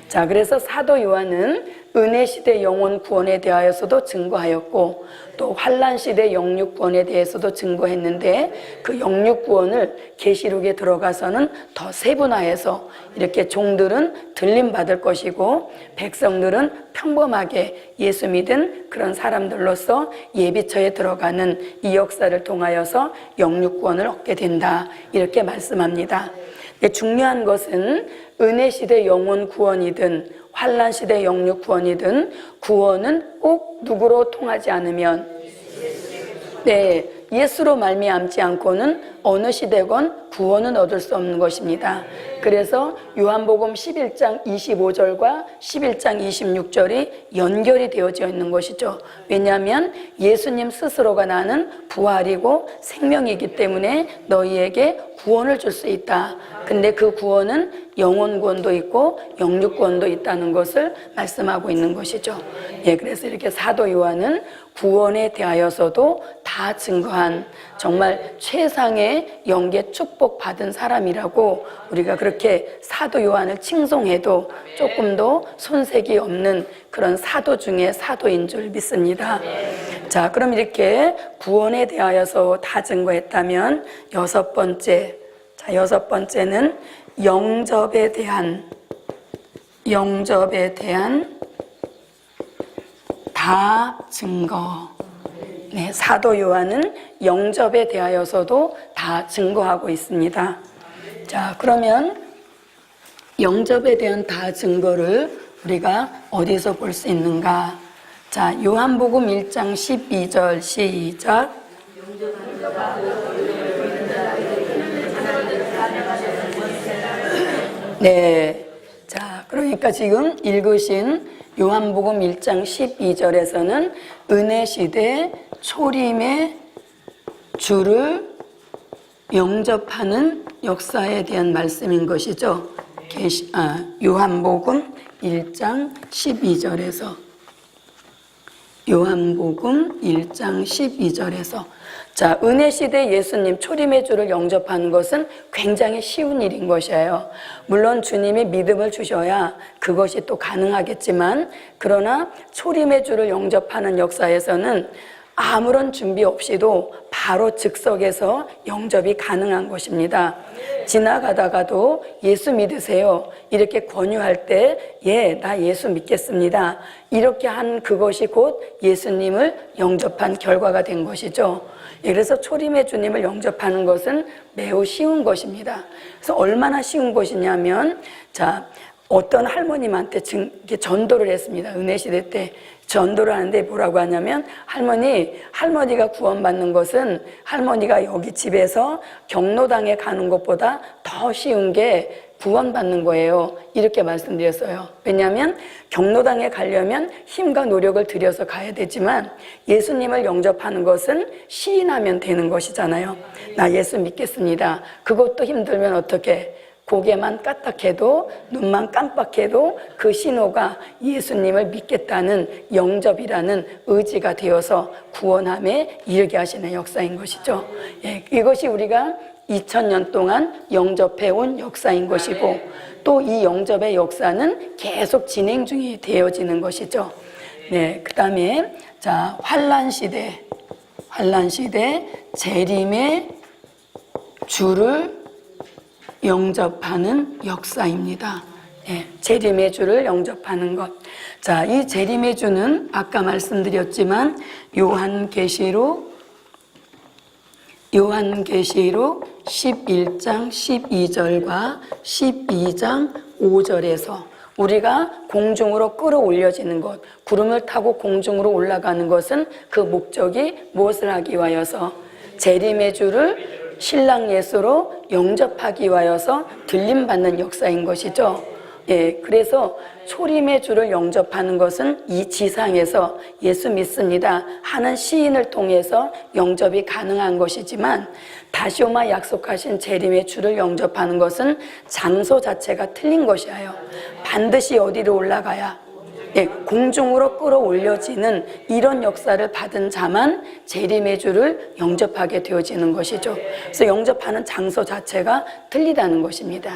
자, 그래서 사도 요한은 은혜 시대 영혼 구원에 대하여서도 증거하였고 또 환난 시대 영육 구원에 대해서도 증거했는데 그 영육 구원을 계시록에 들어가서는 더 세분화해서 이렇게 종들은 들림 받을 것이고 백성들은 평범하게 예수 믿은 그런 사람들로서 예비처에 들어가는 이 역사를 통하여서 영육 구원을 얻게 된다, 이렇게 말씀합니다. 중요한 것은 은혜 시대 영혼 구원이든 환난 시대 영육 구원이든 구원은 꼭 누구로 통하지 않으면 예수로 말미암지 않고는 어느 시대건 구원은 얻을 수 없는 것입니다. 그래서 요한복음 11장 25절과 11장 26절이 연결이 되어져 있는 것이죠. 왜냐하면 예수님 스스로가 나는 부활이고 생명이기 때문에 너희에게 구원을 줄 수 있다. 근데 그 구원은 영혼 구원도 있고 영육 구원도 있다는 것을 말씀하고 있는 것이죠. 그래서 이렇게 사도 요한은 구원에 대하여서도 다 증거한 정말 최상의 영계 축복 받은 사람이라고 우리가 그렇게 사도 요한을 칭송해도 조금도 손색이 없는 그런 사도 중에 사도인 줄 믿습니다. 자, 그럼 이렇게 구원에 대하여서 다 증거했다면 여섯 번째는 영접에 대한 다 증거. 사도 요한은 영접에 대하여서도 다 증거하고 있습니다. 자, 그러면 영접에 대한 다 증거를 우리가 어디서 볼 수 있는가? 자, 요한복음 1장 12절 시작. 자, 그러니까 지금 읽으신 요한복음 1장 12절에서는 은혜 시대 초림의 주를 영접하는 역사에 대한 말씀인 것이죠. 요한복음 1장 12절에서 요한복음 1장 12절에서 자, 은혜 시대 예수님 초림의 주를 영접하는 것은 굉장히 쉬운 일인 것이에요. 물론 주님이 믿음을 주셔야 그것이 또 가능하겠지만 그러나 초림의 주를 영접하는 역사에서는 아무런 준비 없이도 바로 즉석에서 영접이 가능한 것입니다. 지나가다가도 예수 믿으세요 이렇게 권유할 때 나 예수 믿겠습니다 이렇게 한 그것이 곧 예수님을 영접한 결과가 된 것이죠. 그래서 초림의 주님을 영접하는 것은 매우 쉬운 것입니다. 그래서 얼마나 쉬운 것이냐면 자, 어떤 할머님한테 전도를 했습니다. 은혜시대 때 전도를 하는데 뭐라고 하냐면 할머니가 구원받는 것은 할머니가 여기 집에서 경로당에 가는 것보다 더 쉬운 게 구원받는 거예요. 이렇게 말씀드렸어요. 왜냐하면 경로당에 가려면 힘과 노력을 들여서 가야 되지만 예수님을 영접하는 것은 시인하면 되는 것이잖아요. 나 예수 믿겠습니다. 그것도 힘들면 어떻게? 고개만 까딱해도 눈만 깜빡해도 그 신호가 예수님을 믿겠다는 영접이라는 의지가 되어서 구원함에 이르게 하시는 역사인 것이죠. 이것이 우리가 2000년 동안 영접해온 역사인 것이고 또 이 영접의 역사는 계속 진행 중이 되어지는 것이죠. 그 다음에 자, 환난 시대 재림의 주를 영접하는 역사입니다. 재림의 주를 영접하는 것. 자, 이 재림의 주는 아까 말씀드렸지만 요한계시록 11장 12절과 12장 5절에서 우리가 공중으로 끌어올려지는 것, 구름을 타고 공중으로 올라가는 것은 그 목적이 무엇을 하기 위하여서 재림의 주를 신랑 예수로 영접하기 위하여서 들림받는 역사인 것이죠. 예, 그래서 초림의 주를 영접하는 것은 이 지상에서 예수 믿습니다 하는 시인을 통해서 영접이 가능한 것이지만 다시오마 약속하신 재림의 주를 영접하는 것은 장소 자체가 틀린 것이에요. 반드시 어디로 올라가야? 예, 공중으로 끌어올려지는 이런 역사를 받은 자만 재림의 주를 영접하게 되어지는 것이죠. 그래서 영접하는 장소 자체가 틀리다는 것입니다.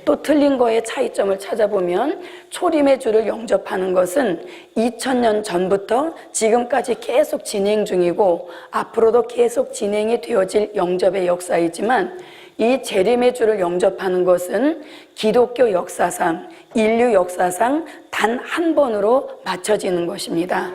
또 틀린 거의 차이점을 찾아보면 초림의 주를 영접하는 것은 2000년 전부터 지금까지 계속 진행 중이고 앞으로도 계속 진행이 되어질 영접의 역사이지만 이 재림의 주를 영접하는 것은 기독교 역사상, 인류 역사상 단 한 번으로 맞춰지는 것입니다.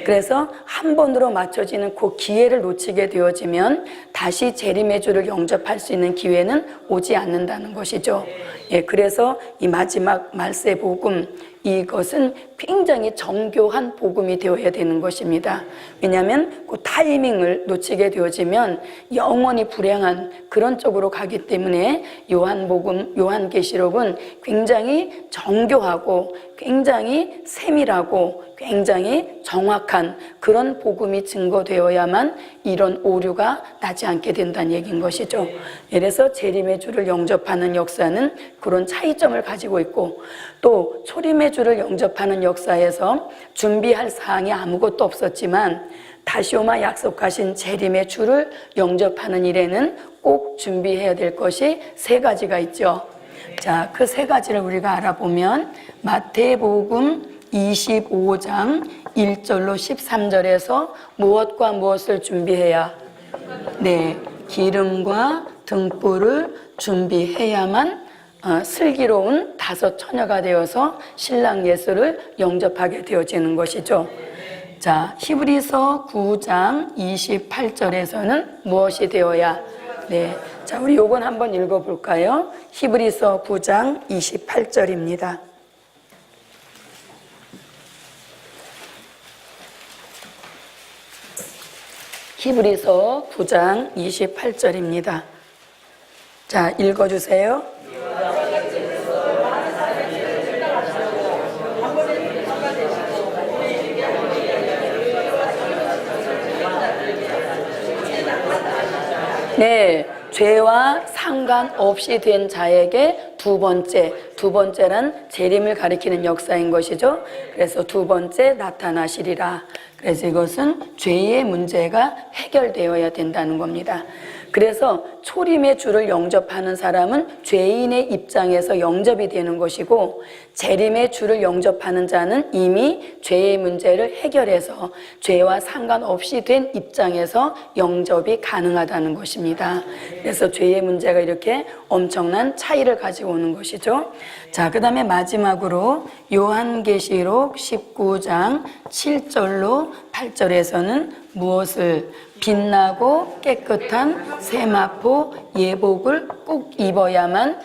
그래서 한 번으로 맞춰지는 그 기회를 놓치게 되어지면 다시 재림의 주를 영접할 수 있는 기회는 오지 않는다는 것이죠. 예, 그래서 이 마지막 말세 복음, 이것은 굉장히 정교한 복음이 되어야 되는 것입니다. 왜냐하면 그 타이밍을 놓치게 되어지면 영원히 불행한 그런 쪽으로 가기 때문에 요한복음, 요한계시록은 굉장히 정교하고 굉장히 세밀하고 굉장히 정확한 그런 복음이 증거되어야만 이런 오류가 나지 않게 된다는 얘기인 것이죠. 그래서 재림의 주를 영접하는 역사는 그런 차이점을 가지고 있고 또 초림의 주를 영접하는 역사에서 준비할 사항이 아무것도 없었지만 다시오마 약속하신 재림의 주를 영접하는 일에는 꼭 준비해야 될 것이 세 가지가 있죠. 자, 그 세 가지를 우리가 알아보면 마태복음 25장 1절로 13절에서 무엇과 무엇을 준비해야? 네, 기름과 등불을 준비해야만 슬기로운 다섯 처녀가 되어서 신랑 예수를 영접하게 되어지는 것이죠. 자, 히브리서 9장 28절에서는 무엇이 되어야? 네, 자, 우리 요건 한번 읽어볼까요? 히브리서 9장 28절입니다. 히브리서 9장 28절입니다. 자, 읽어주세요. 네, 죄와 상관없이 된 자에게 두 번째란 재림을 가리키는 역사인 것이죠. 그래서 두 번째 나타나시리라. 그래서 이것은 죄의 문제가 해결되어야 된다는 겁니다. 그래서 초림의 주를 영접하는 사람은 죄인의 입장에서 영접이 되는 것이고 재림의 주를 영접하는 자는 이미 죄의 문제를 해결해서 죄와 상관없이 된 입장에서 영접이 가능하다는 것입니다. 그래서 죄의 문제가 이렇게 엄청난 차이를 가지고 오는 것이죠. 자, 그 다음에 마지막으로 요한계시록 19장 7절로 8절에서는 무엇을 빛나고 깨끗한 세마포 예복을 꼭 입어야만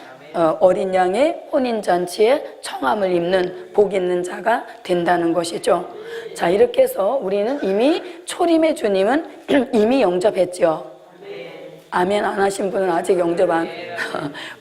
어린 양의 혼인잔치에 청함을 입는 복 있는 자가 된다는 것이죠. 자, 이렇게 해서 우리는 이미 초림의 주님은 이미 영접했죠. 아멘 안 하신 분은 아직 영접 안.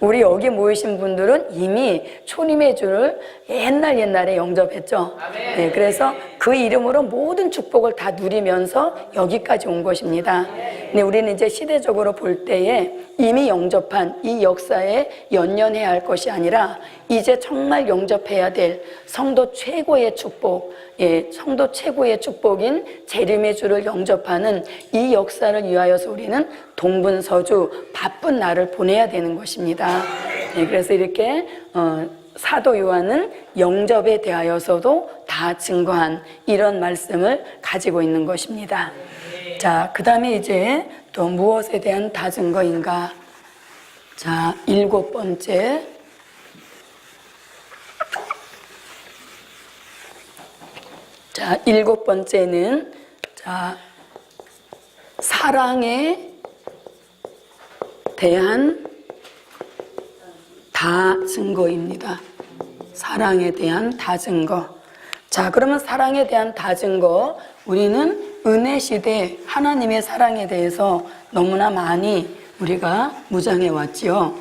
우리 여기 모이신 분들은 이미 초림의 주를 옛날에 영접했죠. 네, 그래서 그 이름으로 모든 축복을 다 누리면서 여기까지 온 것입니다. 근데 우리는 이제 시대적으로 볼 때에 이미 영접한 이 역사에 연연해야 할 것이 아니라 이제 정말 영접해야 될 성도 최고의 축복, 성도 최고의 축복인 재림의 주를 영접하는 이 역사를 위하여서 우리는 동분서주 바쁜 날을 보내야 되는 것입니다. 그래서 이렇게 사도 요한은 영접에 대하여서도 다 증거한 이런 말씀을 가지고 있는 것입니다. 자, 그 다음에 이제 또 무엇에 대한 다 증거인가? 자, 7번째. 자, 7번째는 자, 사랑에 대한 다 증거입니다. 사랑에 대한 다 증거. 자, 그러면 사랑에 대한 다 증거, 우리는 은혜 시대 하나님의 사랑에 대해서 너무나 많이 우리가 무장해 왔지요.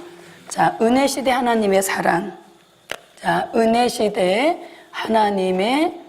자, 은혜 시대 하나님의 사랑. 자, 은혜 시대 하나님의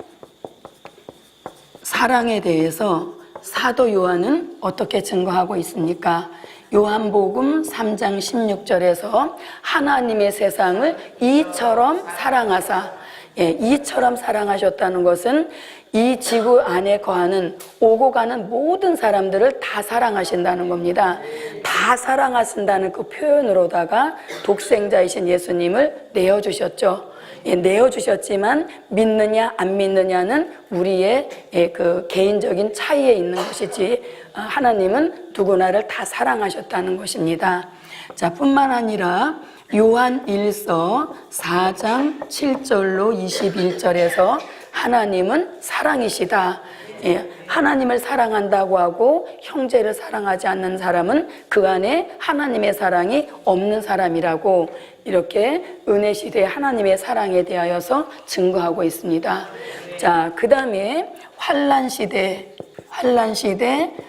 사랑에 대해서 사도 요한은 어떻게 증거하고 있습니까? 요한복음 3장 16절에서 하나님의 세상을 이처럼 사랑하사, 이처럼 사랑하셨다는 것은 이 지구 안에 거하는 오고 가는 모든 사람들을 다 사랑하신다는 겁니다. 다 사랑하신다는 그 표현으로다가 독생자이신 예수님을 내어주셨죠. 내어주셨지만 믿느냐 안 믿느냐는 우리의 그 개인적인 차이에 있는 것이지 하나님은 누구나를 다 사랑하셨다는 것입니다. 자, 뿐만 아니라 요한 1서 4장 7절로 21절에서 하나님은 사랑이시다. 하나님을 사랑한다고 하고 형제를 사랑하지 않는 사람은 그 안에 하나님의 사랑이 없는 사람이라고 이렇게 은혜 시대의 하나님의 사랑에 대하여서 증거하고 있습니다. 자, 그 다음에 환난 시대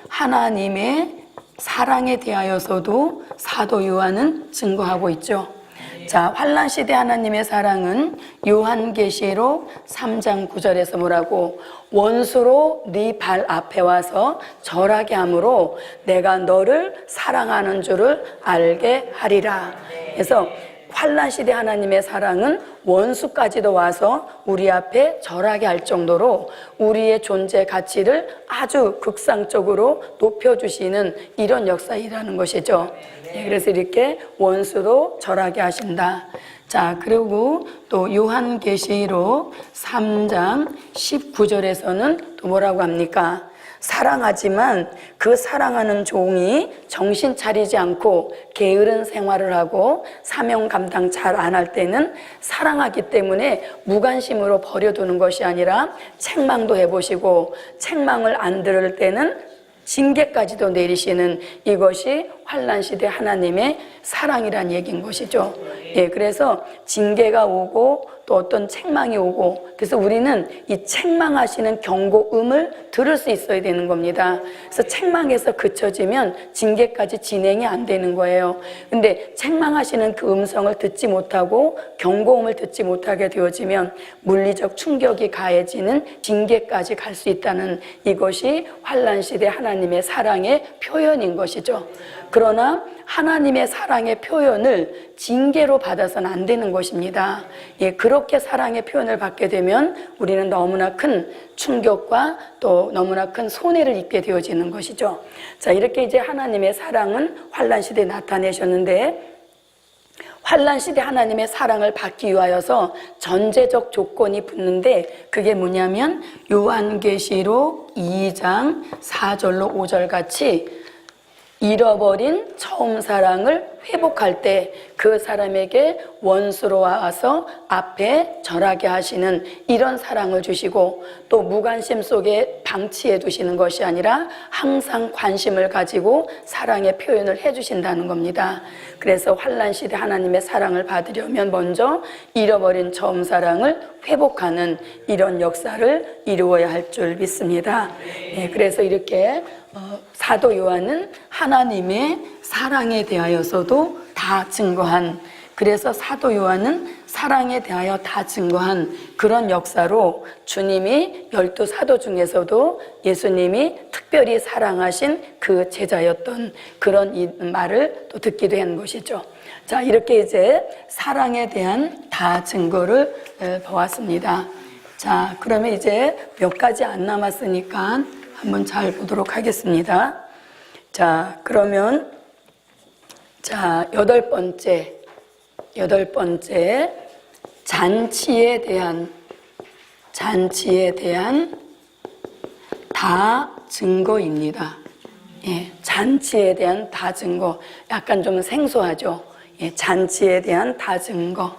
하나님의 사랑에 대하여서도 사도 요한은 증거하고 있죠. 자, 환난 시대 하나님의 사랑은 요한계시록 3장 9절에서 뭐라고? 원수로 네 발 앞에 와서 절하게 함으로 내가 너를 사랑하는 줄을 알게 하리라. 그래서 환난 시대 하나님의 사랑은 원수까지도 와서 우리 앞에 절하게 할 정도로 우리의 존재 가치를 아주 극상적으로 높여주시는 이런 역사이라는 것이죠. 그래서 이렇게 원수도 절하게 하신다. 자, 그리고 또 요한계시록 3장 19절에서는 또 뭐라고 합니까? 사랑하지만 그 사랑하는 종이 정신 차리지 않고 게으른 생활을 하고 사명 감당 잘 안 할 때는 사랑하기 때문에 무관심으로 버려두는 것이 아니라 책망도 해보시고 책망을 안 들을 때는 징계까지도 내리시는 이것이 환난 시대 하나님의 사랑이란 얘기인 것이죠. 그래서 징계가 오고 또 어떤 책망이 오고 그래서 우리는 이 책망하시는 경고음을 들을 수 있어야 되는 겁니다. 그래서 책망에서 그쳐지면 징계까지 진행이 안 되는 거예요. 근데 책망하시는 그 음성을 듣지 못하고 경고음을 듣지 못하게 되어지면 물리적 충격이 가해지는 징계까지 갈 수 있다는 이것이 환난 시대 하나님의 사랑의 표현인 것이죠. 그러나 하나님의 사랑의 표현을 징계로 받아서는 안 되는 것입니다. 그렇게 사랑의 표현을 받게 되면 우리는 너무나 큰 충격과 또 너무나 큰 손해를 입게 되어지는 것이죠. 자, 이렇게 이제 하나님의 사랑은 환난 시대에 나타내셨는데 환난 시대 하나님의 사랑을 받기 위하여서 전제적 조건이 붙는데 그게 뭐냐면 요한계시록 2장 4절로 5절 같이 잃어버린 처음 사랑을 회복할 때 그 사람에게 원수로 와서 앞에 절하게 하시는 이런 사랑을 주시고 또 무관심 속에 방치해 두시는 것이 아니라 항상 관심을 가지고 사랑의 표현을 해주신다는 겁니다. 그래서 환난 시대 하나님의 사랑을 받으려면 먼저 잃어버린 처음 사랑을 회복하는 이런 역사를 이루어야 할 줄 믿습니다. 그래서 이렇게 사도 요한은 하나님의 사랑에 대하여서도 다 증거한, 그래서 사도 요한은 사랑에 대하여 다 증거한 그런 역사로 주님이 12사도 중에서도 예수님이 특별히 사랑하신 그 제자였던 그런 말을 또 듣기도 한 것이죠. 자, 이렇게 이제 사랑에 대한 다 증거를 보았습니다. 자, 그러면 이제 몇 가지 안 남았으니까 한번 잘 보도록 하겠습니다. 자, 그러면 자, 여덟 번째 잔치에 대한 다 증거입니다. 잔치에 대한 다 증거. 약간 좀 생소하죠. 잔치에 대한 다 증거.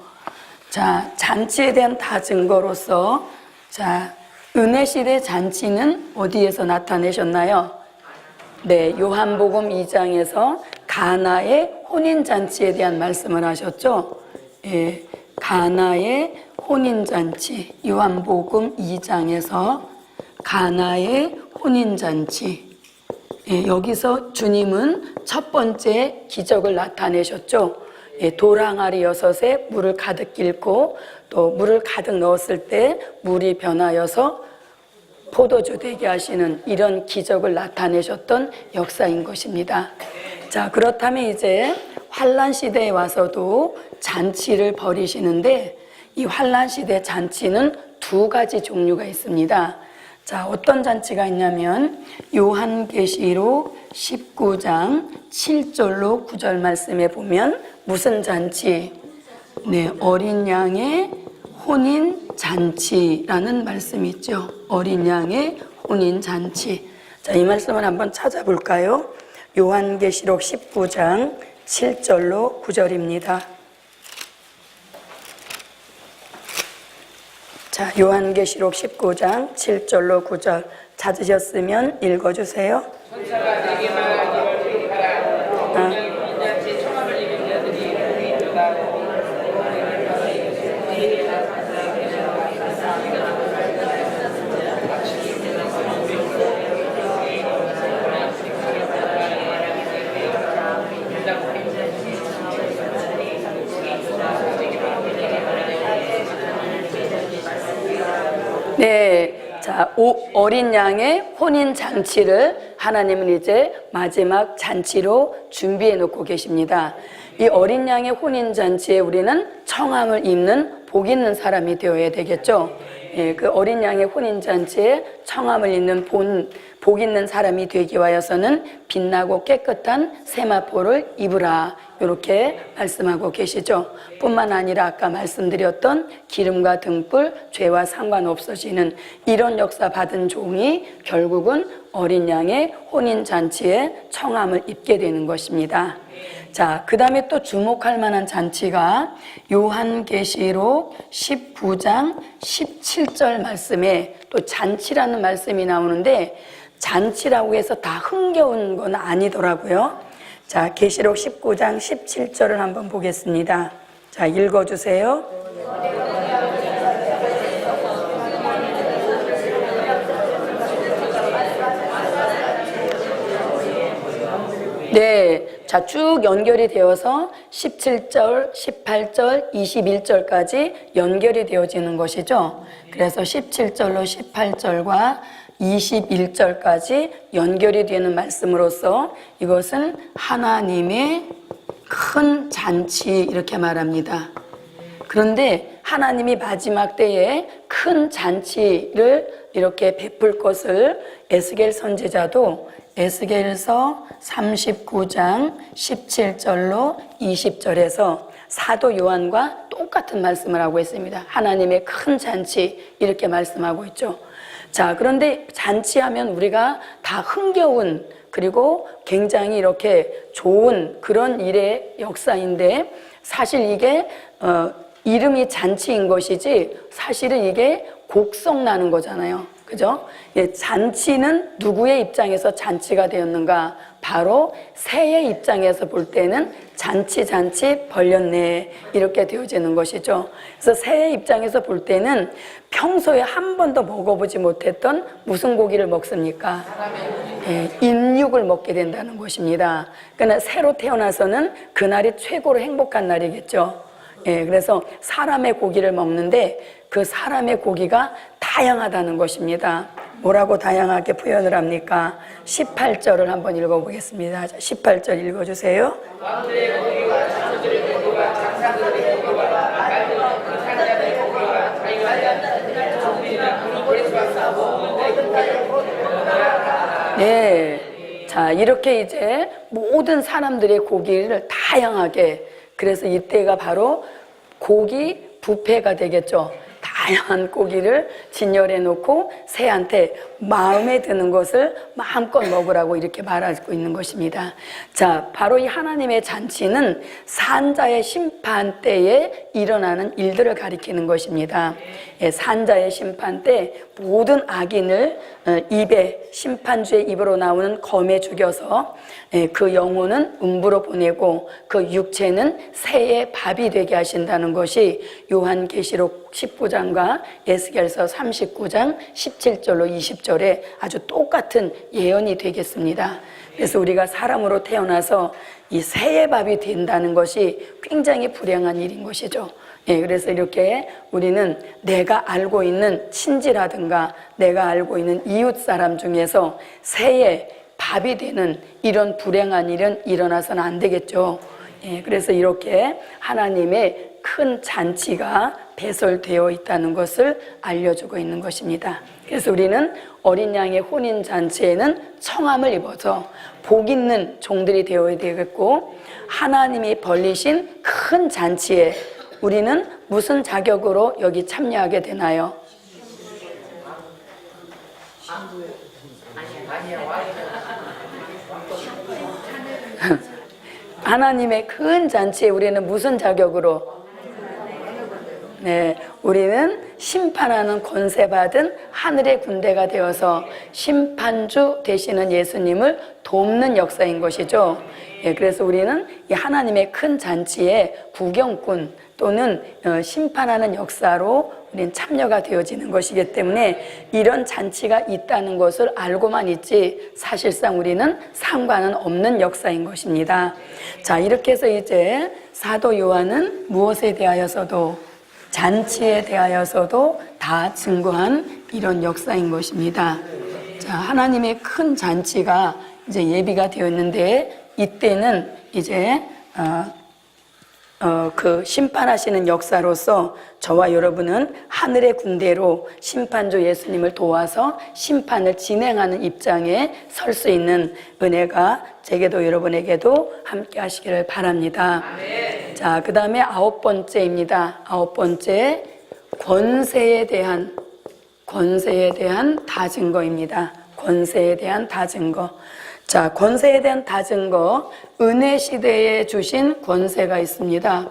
자, 잔치에 대한 다 증거로서 자, 은혜 시대 잔치는 어디에서 나타내셨나요? 네, 요한복음 2장에서 가나의 혼인잔치에 대한 말씀을 하셨죠. 가나의 혼인잔치, 요한복음 2장에서 가나의 혼인잔치. 예, 여기서 주님은 첫 번째 기적을 나타내셨죠. 예, 돌 항아리 6에 물을 가득 깃고 또 물을 가득 넣었을 때 물이 변하여서 포도주 되게 하시는 이런 기적을 나타내셨던 역사인 것입니다. 자, 그렇다면 이제 환란 시대에 와서도 잔치를 벌이시는데 이 환란 시대 잔치는 2가지 종류가 있습니다. 자, 어떤 잔치가 있냐면 요한계시록 19장 7절로 9절 말씀에 보면 무슨 잔치? 네, 어린 양의 혼인 잔치라는 말씀이 있죠. 어린 양의 혼인 잔치. 자, 이 말씀을 한번 찾아볼까요? 요한계시록 19장 7절로 9절입니다. 자, 요한계시록 19장 7절로 9절 찾으셨으면 읽어주세요. 천사가 내게 말하기를 기록하라. 인자체 청함을 입은 자들이 복이 있도다. 네, 자, 어린 양의 혼인 잔치를 하나님은 이제 마지막 잔치로 준비해 놓고 계십니다. 이 어린 양의 혼인 잔치에 우리는 청함을 입는 복 있는 사람이 되어야 되겠죠. 예, 그 어린 양의 혼인 잔치에 청함을 입는 복 있는 사람이 되기 위하여서는 빛나고 깨끗한 세마포를 입으라, 이렇게 말씀하고 계시죠. 뿐만 아니라 아까 말씀드렸던 기름과 등불, 죄와 상관없어지는 이런 역사 받은 종이 결국은 어린 양의 혼인 잔치에 청함을 입게 되는 것입니다. 자, 그 다음에 또 주목할 만한 잔치가 요한계시록 19장 17절 말씀에 또 잔치라는 말씀이 나오는데 잔치라고 해서 다 흥겨운 건 아니더라고요. 자, 계시록 19장 17절을 한번 보겠습니다. 자, 읽어주세요. 네, 자, 쭉 연결이 되어서 17절, 18절, 21절까지 연결이 되어지는 것이죠. 그래서 17절로 18절과 21절까지 연결이 되는 말씀으로서 이것은 하나님의 큰 잔치, 이렇게 말합니다. 그런데 하나님이 마지막 때에 큰 잔치를 이렇게 베풀 것을 에스겔 선지자도 에스겔서 39장 17절로 20절에서 사도 요한과 똑같은 말씀을 하고 있습니다. 하나님의 큰 잔치, 이렇게 말씀하고 있죠. 자, 그런데 잔치하면 우리가 다 흥겨운, 그리고 굉장히 이렇게 좋은 그런 일의 역사인데 사실 이게 이름이 잔치인 것이지 사실은 이게 곡성 나는 거잖아요. 그죠? 예, 잔치는 누구의 입장에서 잔치가 되었는가? 바로 새의 입장에서 볼 때는 잔치 벌렸네, 이렇게 되어지는 것이죠. 그래서 새의 입장에서 볼 때는 평소에 한 번도 먹어보지 못했던 무슨 고기를 먹습니까? 예, 인육을 먹게 된다는 것입니다. 그러나 새로 태어나서는 그날이 최고로 행복한 날이겠죠. 예, 그래서 사람의 고기를 먹는데 그 사람의 고기가 다양하다는 것입니다. 뭐라고 다양하게 표현을 합니까? 18절을 한번 읽어보겠습니다. 18절 읽어주세요. 왕들의 고기와 장수들의 고기와 장사들의 고기와 말들 그 산자들의 고기와 자기가 종들이나 버릴 수 없어. 네, 자, 이렇게 이제 모든 사람들의 고기를 다양하게, 그래서 이때가 바로 고기 뷔페가 되겠죠. 다양한 고기를 진열해 놓고 새한테 마음에 드는 것을 마음껏 먹으라고 이렇게 말하고 있는 것입니다. 자, 바로 이 하나님의 잔치는 산자의 심판 때에 일어나는 일들을 가리키는 것입니다. 예, 산자의 심판 때 모든 악인을 입에, 심판주의 입으로 나오는 검에 죽여서 그 영혼은 음부로 보내고 그 육체는 새의 밥이 되게 하신다는 것이 요한계시록 19장과 에스겔서 39장 17절로 20절에 아주 똑같은 예언이 되겠습니다. 그래서 우리가 사람으로 태어나서 이 새의 밥이 된다는 것이 굉장히 불행한 일인 것이죠. 예, 그래서 이렇게 우리는 내가 알고 있는 친지라든가 내가 알고 있는 이웃 사람 중에서 새의 밥이 되는 이런 불행한 일은 일어나서는 안 되겠죠. 예, 그래서 이렇게 하나님의 큰 잔치가 배설되어 있다는 것을 알려주고 있는 것입니다. 그래서 우리는 어린 양의 혼인 잔치에는 청함을 입어서 복 있는 종들이 되어야 되겠고, 하나님이 벌리신 큰 잔치에 우리는 무슨 자격으로 여기 참여하게 되나요? 하나님의 큰 잔치에 우리는 무슨 자격으로? 네, 우리는 심판하는 권세 받은 하늘의 군대가 되어서 심판주 되시는 예수님을 돕는 역사인 것이죠. 예, 그래서 우리는 이 하나님의 큰 잔치에 구경꾼 또는 심판하는 역사로 우리는 참여가 되어지는 것이기 때문에 이런 잔치가 있다는 것을 알고만 있지 사실상 우리는 상관은 없는 역사인 것입니다. 자, 이렇게 해서 이제 사도 요한은 무엇에 대하여서도 잔치에 대하여서도 다 증거한 이런 역사인 것입니다. 자, 하나님의 큰 잔치가 이제 예비가 되었는데 이때는 이제 그 심판하시는 역사로서 저와 여러분은 하늘의 군대로 심판주 예수님을 도와서 심판을 진행하는 입장에 설 수 있는 은혜가 제게도 여러분에게도 함께 하시기를 바랍니다. 자, 그 다음에 9번째입니다. 9번째, 권세에 대한 다증거입니다. 권세에 대한 다증거. 자, 권세에 대한 다증거, 은혜 시대에 주신 권세가 있습니다.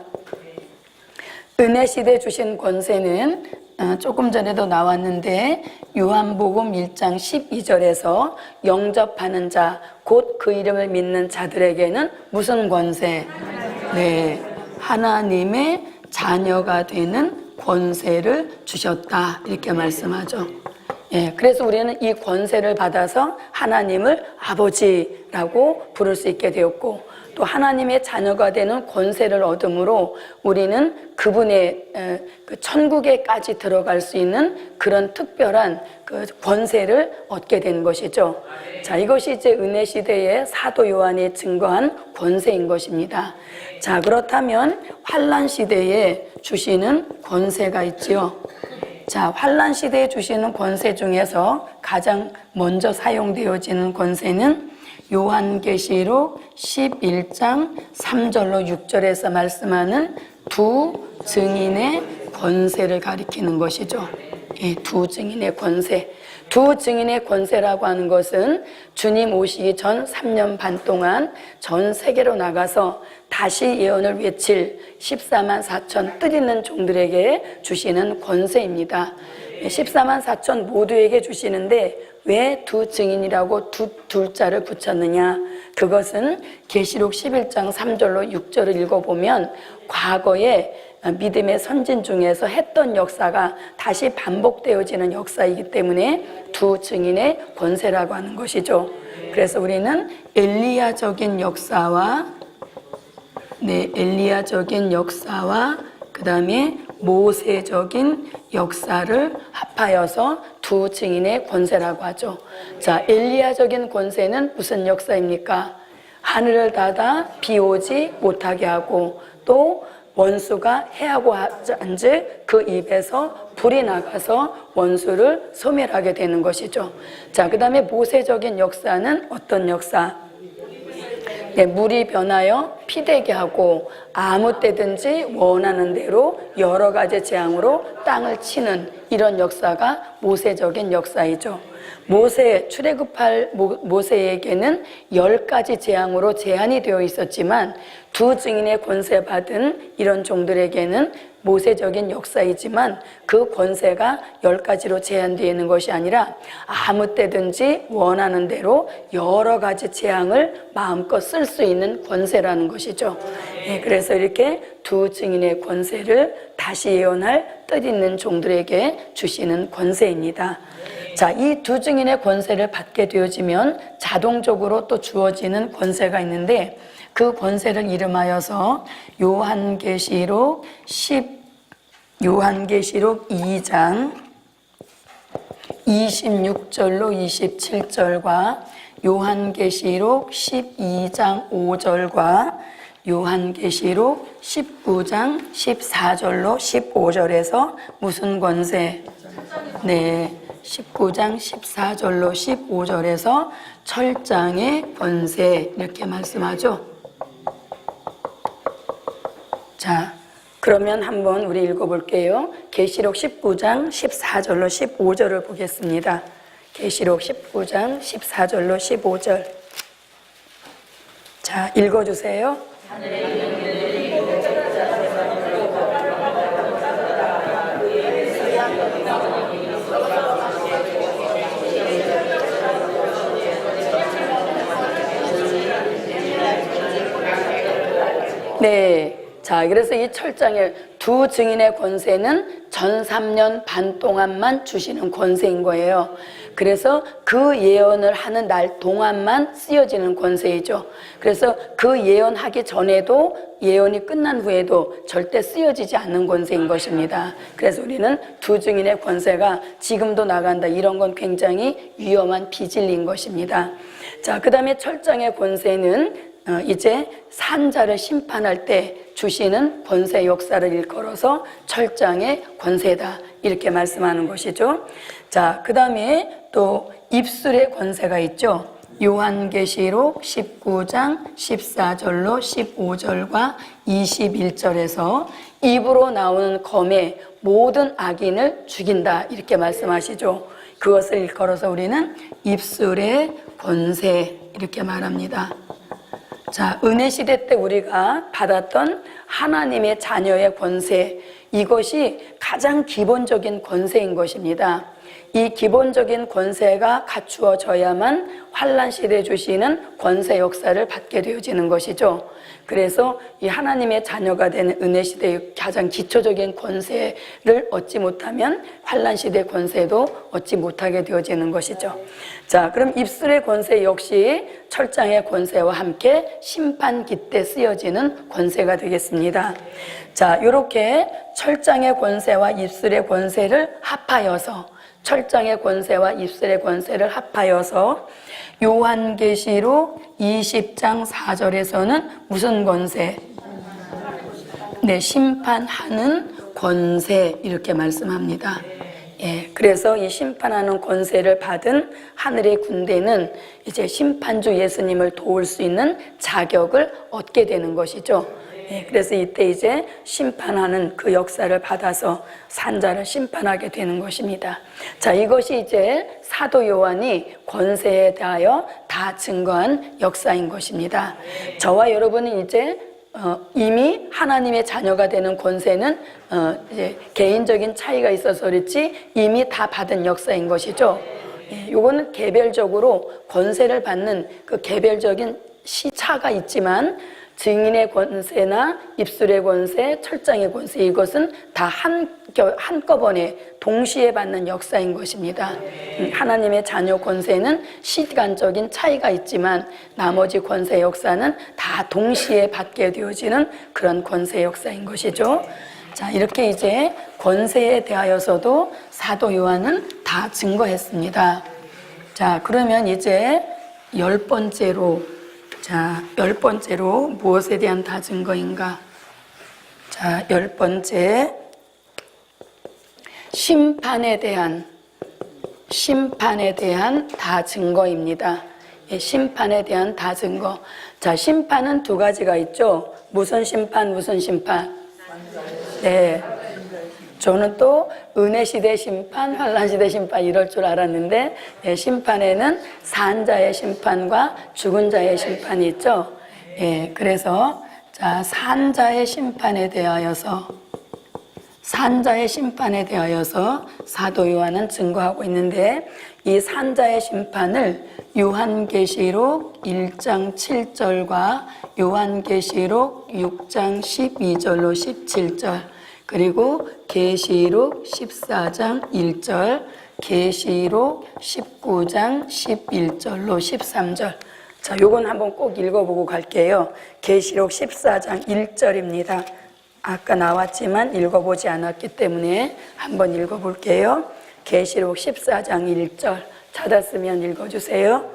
은혜 시대에 주신 권세는 조금 전에도 나왔는데 요한복음 1장 12절에서 영접하는 자, 곧 그 이름을 믿는 자들에게는 무슨 권세? 네, 하나님의 자녀가 되는 권세를 주셨다, 이렇게 말씀하죠. 예, 그래서 우리는 이 권세를 받아서 하나님을 아버지라고 부를 수 있게 되었고, 또 하나님의 자녀가 되는 권세를 얻음으로 우리는 그분의 그 천국에까지 들어갈 수 있는 그런 특별한 그 권세를 얻게 된 것이죠. 자, 이것이 이제 은혜 시대의 사도 요한이 증거한 권세인 것입니다. 자, 그렇다면 환난 시대에 주시는 권세가 있지요. 자, 환난 시대에 주시는 권세 중에서 가장 먼저 사용되어지는 권세는 요한계시록 11장 3절로 6절에서 말씀하는 두 증인의 권세를 가리키는 것이죠. 예, 두 증인의 권세. 두 증인의 권세라고 하는 것은 주님 오시기 전 3년 반 동안 전 세계로 나가서 다시 예언을 외칠 14만 4천 뜰 있는 종들에게 주시는 권세입니다. 14만 4천 모두에게 주시는데 왜 두 증인이라고 둘자를 붙였느냐? 그것은 계시록 11장 3절로 6절을 읽어보면 과거에 믿음의 선진 중에서 했던 역사가 다시 반복되어지는 역사이기 때문에 두 증인의 권세라고 하는 것이죠. 그래서 우리는 엘리야적인 역사와 그 다음에 모세적인 역사를 합하여서 두 증인의 권세라고 하죠. 자, 엘리야적인 권세는 무슨 역사입니까? 하늘을 닫아 비 오지 못하게 하고 또 원수가 해하고 앉을 그 입에서 불이 나가서 원수를 소멸하게 되는 것이죠. 자, 그 다음에 모세적인 역사는 어떤 역사? 네, 물이 변하여 피되게 하고 아무 때든지 원하는 대로 여러 가지 재앙으로 땅을 치는 이런 역사가 모세적인 역사이죠. 출애굽할 모세에게는 10가지 재앙으로 제한이 되어 있었지만 두 증인의 권세 받은 이런 종들에게는 모세적인 역사이지만 그 권세가 10가지로 제한되어 있는 것이 아니라 아무 때든지 원하는 대로 여러 가지 재앙을 마음껏 쓸 수 있는 권세라는 것이죠. 예, 그래서 이렇게 두 증인의 권세를 다시 예언할 뜻있는 종들에게 주시는 권세입니다. 자, 이 두 증인의 권세를 받게 되어지면 자동적으로 또 주어지는 권세가 있는데 그 권세를 이름하여서 요한계시록 2장 26절로 27절과 요한계시록 12장 5절과 요한계시록 19장 14절로 15절에서 무슨 권세? 네, 19장 14절로 15절에서 철장의 권세 이렇게 말씀하죠. 자, 그러면 한번 우리 읽어볼게요. 계시록 19장 14절로 15절을 보겠습니다. 계시록 19장 14절로 15절. 자, 읽어주세요. 네. 자, 그래서 이 철장의 두 증인의 권세는 전 3년 반 동안만 주시는 권세인 거예요. 그래서 그 예언을 하는 날 동안만 쓰여지는 권세이죠. 그래서 그 예언하기 전에도 예언이 끝난 후에도 절대 쓰여지지 않는 권세인 것입니다. 그래서 우리는 두 증인의 권세가 지금도 나간다. 이런 건 굉장히 위험한 비진리인 것입니다. 자, 그 다음에 철장의 권세는 이제 산자를 심판할 때 주시는 권세 역사를 일컬어서 철장의 권세다 이렇게 말씀하는 것이죠. 자, 그 다음에 또 입술의 권세가 있죠. 요한계시록 19장 14절로 15절과 21절에서 입으로 나오는 검에 모든 악인을 죽인다 이렇게 말씀하시죠. 그것을 일컬어서 우리는 입술의 권세 이렇게 말합니다. 자, 은혜시대 때 우리가 받았던 하나님의 자녀의 권세, 이것이 가장 기본적인 권세인 것입니다. 이 기본적인 권세가 갖추어져야만 환란시대에 주시는 권세 역사를 받게 되어지는 것이죠. 그래서 이 하나님의 자녀가 되는 은혜시대의 가장 기초적인 권세를 얻지 못하면 환란시대 권세도 얻지 못하게 되어지는 것이죠. 자, 그럼 입술의 권세 역시 철장의 권세와 함께 심판기 때 쓰여지는 권세가 되겠습니다. 자, 이렇게 철장의 권세와 입술의 권세를 합하여서 철장의 권세와 입술의 권세를 합하여서 요한계시록 20장 4절에서는 무슨 권세? 네, 심판하는 권세 이렇게 말씀합니다. 예, 그래서 이 심판하는 권세를 받은 하늘의 군대는 이제 심판주 예수님을 도울 수 있는 자격을 얻게 되는 것이죠. 예, 그래서 이때 이제 심판하는 그 역사를 받아서 산자를 심판하게 되는 것입니다. 자, 이것이 이제 사도 요한이 권세에 대하여 다 증거한 역사인 것입니다. 저와 여러분은 이제 이미 하나님의 자녀가 되는 권세는 이제 개인적인 차이가 있어서 그렇지 이미 다 받은 역사인 것이죠. 예, 요거는 개별적으로 권세를 받는 그 개별적인 시차가 있지만 증인의 권세나 입술의 권세, 철장의 권세 이것은 다 한꺼번에 동시에 받는 역사인 것입니다. 하나님의 자녀 권세는 시간적인 차이가 있지만 나머지 권세 역사는 다 동시에 받게 되어지는 그런 권세 역사인 것이죠. 자, 이렇게 이제 권세에 대하여서도 사도 요한은 다 증거했습니다. 자, 그러면 이제 10번째로 자, 10번째로 무엇에 대한 다 증거인가? 자, 10번째 심판에 대한 다 증거입니다. 예, 심판에 대한 다 증거. 자, 심판은 두 가지가 있죠. 무슨 심판, 무슨 심판? 네. 저는 또 은혜 시대 심판, 환란 시대 심판 이럴 줄 알았는데, 예, 심판에는 산 자의 심판과 죽은 자의 심판이 있죠. 예, 그래서 자, 산 자의 심판에 대하여서 사도 요한은 증거하고 있는데, 이 산자의 심판을 요한계시록 1장 7절과 요한계시록 6장 12절로 17절, 그리고 계시록 14장 1절, 계시록 19장 11절로 13절. 자, 요건 한번 꼭 읽어보고 갈게요. 계시록 14장 1절입니다. 아까 나왔지만 읽어보지 않았기 때문에 한번 읽어볼게요. 계시록 14장 1절 찾았으면 읽어주세요.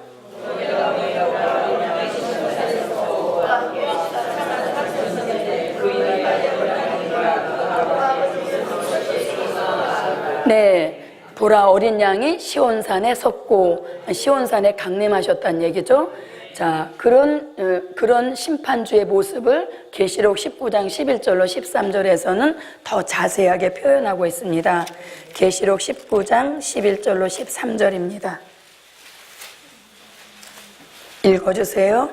네, 보라 어린 양이 시온산에 섰고, 시온산에 강림하셨다는 얘기죠. 자, 그런 심판주의 모습을 계시록 19장 11절로 13절에서는 더 자세하게 표현하고 있습니다. 계시록 19장 11절로 13절입니다. 읽어주세요.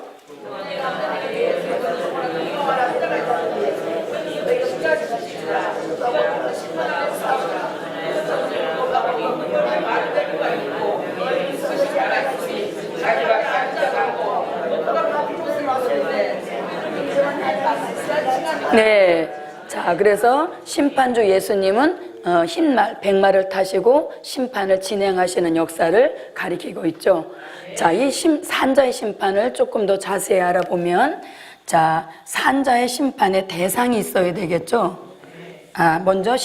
네, 자, 그래서 심판주 예수님은 흰말, 백마를 타시고 심판을 진행하시는 역사를 가리키고 있죠. 자, 이 산자의 심판을 조금 더 자세히 알아보면, 자, 산자의 심판의 대상이 있어야 되겠죠. 먼저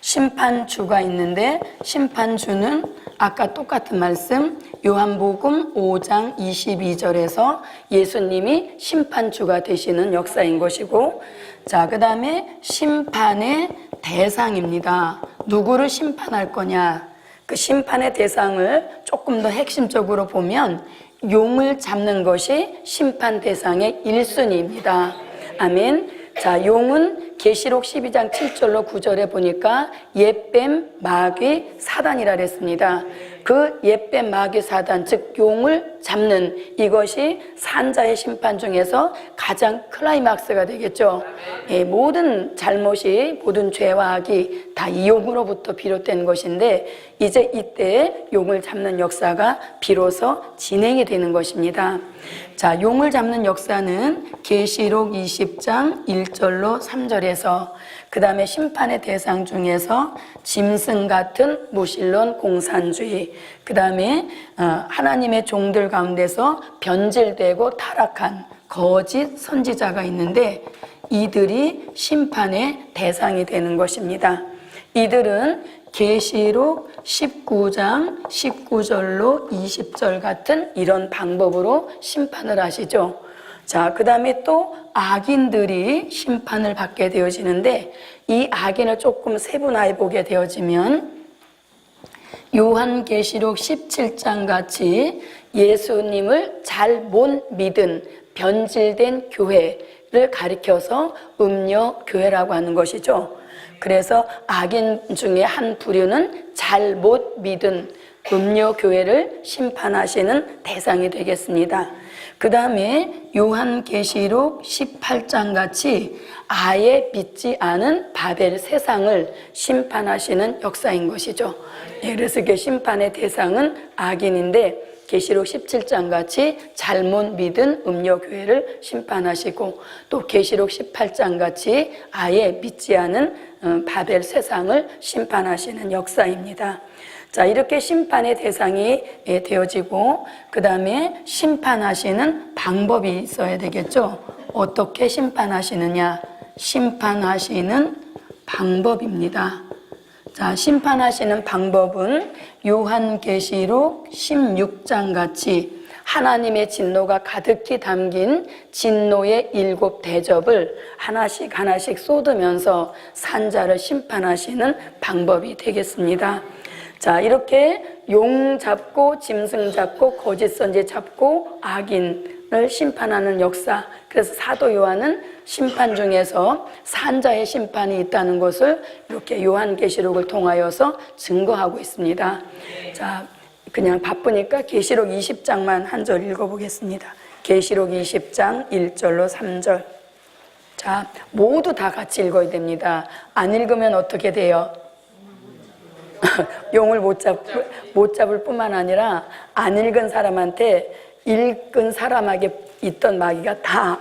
심판주가 있는데, 심판주는 아까 똑같은 말씀 요한복음 5장 22절에서 예수님이 심판주가 되시는 역사인 것이고, 자, 그 다음에 심판의 대상입니다. 누구를 심판할 거냐? 그 심판의 대상을 조금 더 핵심적으로 보면 용을 잡는 것이 심판 대상의 1순위입니다. 아멘. 자, 용은 계시록 12장 7절로 9절에 보니까 옛뱀, 마귀, 사단이라 그랬습니다. 그 옛뱀, 마귀, 사단, 즉 용을 잡는 이것이 산자의 심판 중에서 가장 클라이막스가 되겠죠. 예, 모든 잘못이, 모든 죄와 악이 다 이 용으로부터 비롯된 것인데, 이제 이때 용을 잡는 역사가 비로소 진행이 되는 것입니다. 자, 용을 잡는 역사는 계시록 20장 1절로 3절에서, 그 다음에 심판의 대상 중에서 짐승 같은 무신론 공산주의, 그 다음에 하나님의 종들 가운데서 변질되고 타락한 거짓 선지자가 있는데, 이들이 심판의 대상이 되는 것입니다. 이들은 계시록 19장 19절로 20절 같은 이런 방법으로 심판을 하시죠. 자, 그 다음에 또 악인들이 심판을 받게 되어지는데, 이 악인을 조금 세분화해 보게 되어지면 요한계시록 17장 같이 예수님을 잘 못 믿은 변질된 교회를 가리켜서 음녀교회라고 하는 것이죠. 그래서 악인 중에 한 부류는 잘 못 믿은 음녀교회를 심판하시는 대상이 되겠습니다. 그 다음에 요한계시록 18장 같이 아예 믿지 않은 바벨 세상을 심판하시는 역사인 것이죠. 그래서 그 심판의 대상은 악인인데, 계시록 17장 같이 잘못 믿은 음녀교회를 심판하시고, 또 계시록 18장 같이 아예 믿지 않은 바벨 세상을 심판하시는 역사입니다. 자, 이렇게 심판의 대상이 되어지고, 그 다음에 심판하시는 방법이 있어야 되겠죠. 어떻게 심판하시느냐? 심판하시는 방법입니다. 자, 심판하시는 방법은 요한계시록 16장 같이 하나님의 진노가 가득히 담긴 진노의 7 대접을 하나씩 하나씩 쏟으면서 산자를 심판하시는 방법이 되겠습니다. 자, 이렇게 용 잡고 짐승 잡고 거짓 선지 잡고 악인을 심판하는 역사. 그래서 사도 요한은 심판 중에서 산자의 심판이 있다는 것을 이렇게 요한계시록을 통하여서 증거하고 있습니다. 자, 그냥 바쁘니까 계시록 20장만 한 절 읽어보겠습니다. 계시록 20장 1절로 3절. 자, 모두 다 같이 읽어야 됩니다. 안 읽으면 어떻게 돼요? 용을 못 잡을 뿐만 아니라 안 읽은 사람한테 읽은 사람에게 있던 마귀가 다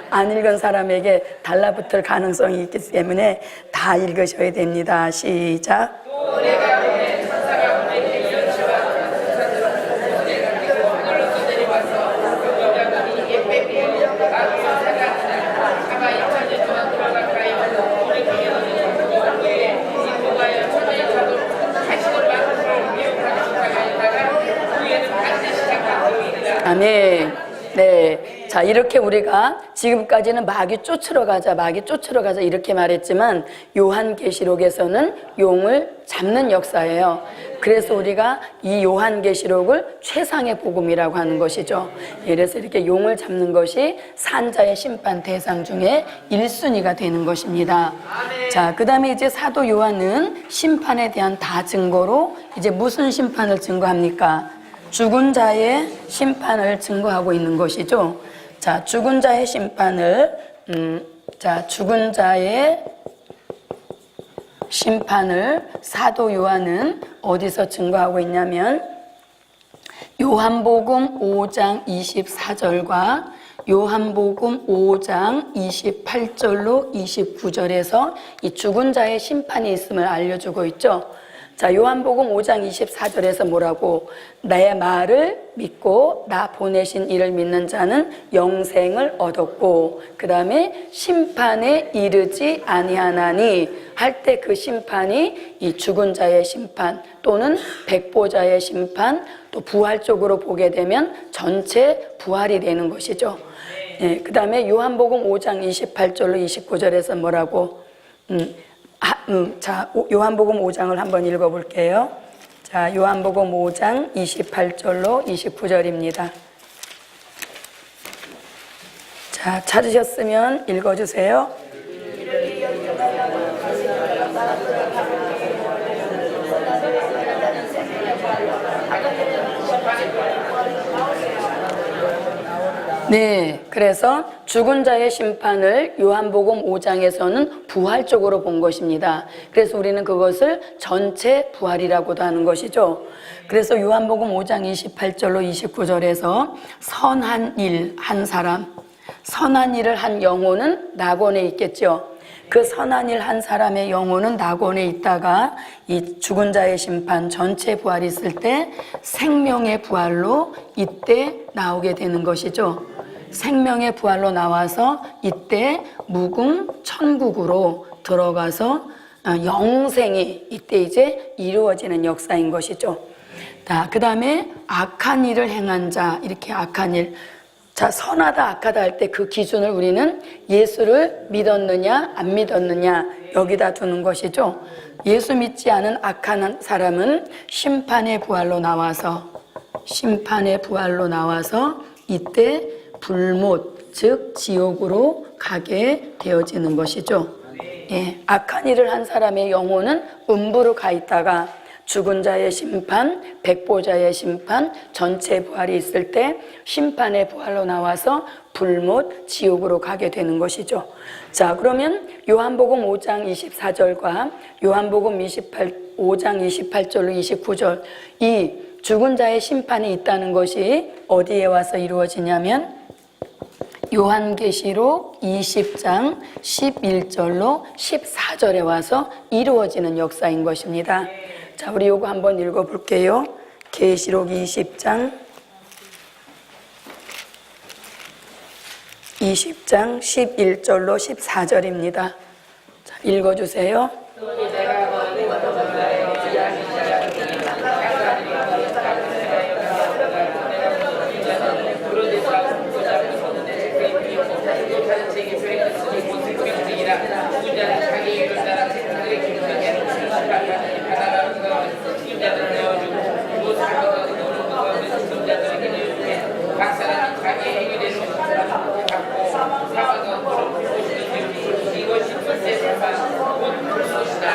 안 읽은 사람에게 달라붙을 가능성이 있기 때문에 다 읽으셔야 됩니다. 시작. 아멘. 네. 자, 이렇게 우리가 지금까지는 마귀 쫓으러 가자 이렇게 말했지만 요한계시록에서는 용을 잡는 역사예요. 그래서 우리가 이 요한계시록을 최상의 복음이라고 하는 것이죠. 그래서 이렇게 용을 잡는 것이 산자의 심판 대상 중에 1순위가 되는 것입니다. 자, 그 다음에 이제 사도 요한은 심판에 대한 다 증거로 이제 무슨 심판을 증거합니까? 죽은 자의 심판을 증거하고 있는 것이죠. 자, 죽은 자의 심판을 죽은 자의 심판을 사도 요한은 어디서 증거하고 있냐면 요한복음 5장 24절과 요한복음 5장 28절로 29절에서 이 죽은 자의 심판이 있음을 알려주고 있죠. 자, 요한복음 5장 24절에서 뭐라고? 내 말을 믿고 나 보내신 이를 믿는 자는 영생을 얻었고, 그 다음에 심판에 이르지 아니하나니 할 때 그 심판이 이 죽은 자의 심판 또는 백보자의 심판, 또 부활 쪽으로 보게 되면 전체 부활이 되는 것이죠. 네, 그 다음에 요한복음 5장 28절로 29절에서 뭐라고? 자, 요한복음 5장을 한번 읽어볼게요. 자, 요한복음 5장 28절로 29절입니다. 자, 찾으셨으면 읽어주세요. 네, 그래서 죽은 자의 심판을 요한복음 5장에서는 부활적으로 본 것입니다. 그래서 우리는 그것을 전체 부활이라고도 하는 것이죠. 그래서 요한복음 5장 28절로 29절에서 선한 일 한 사람, 선한 일을 한 영혼은 낙원에 있겠죠. 그 선한 일 한 사람의 영혼은 낙원에 있다가 이 죽은 자의 심판 전체 부활이 있을 때 생명의 부활로 이때 나오게 되는 것이죠. 생명의 부활로 나와서 이때 무궁 천국으로 들어가서 영생이 이때 이제 이루어지는 역사인 것이죠. 자, 그 다음에 악한 일을 행한 자, 이렇게 악한 일. 자, 선하다 악하다 할 때 그 기준을 우리는 예수를 믿었느냐 안 믿었느냐 여기다 두는 것이죠. 예수 믿지 않은 악한 사람은 심판의 부활로 나와서 이때 불못, 즉 지옥으로 가게 되어지는 것이죠. 예, 악한 일을 한 사람의 영혼은 음부로 가 있다가 죽은 자의 심판, 백보자의 심판, 전체 부활이 있을 때 심판의 부활로 나와서 불못, 지옥으로 가게 되는 것이죠. 자, 그러면 요한복음 5장 24절과 요한복음 5장 28절로 29절 이 죽은 자의 심판이 있다는 것이 어디에 와서 이루어지냐면 요한계시록 20장 11절로 14절에 와서 이루어지는 역사인 것입니다. 자, 우리 요거 한번 읽어볼게요. 계시록 20장 11절로 14절입니다. 자, 읽어주세요.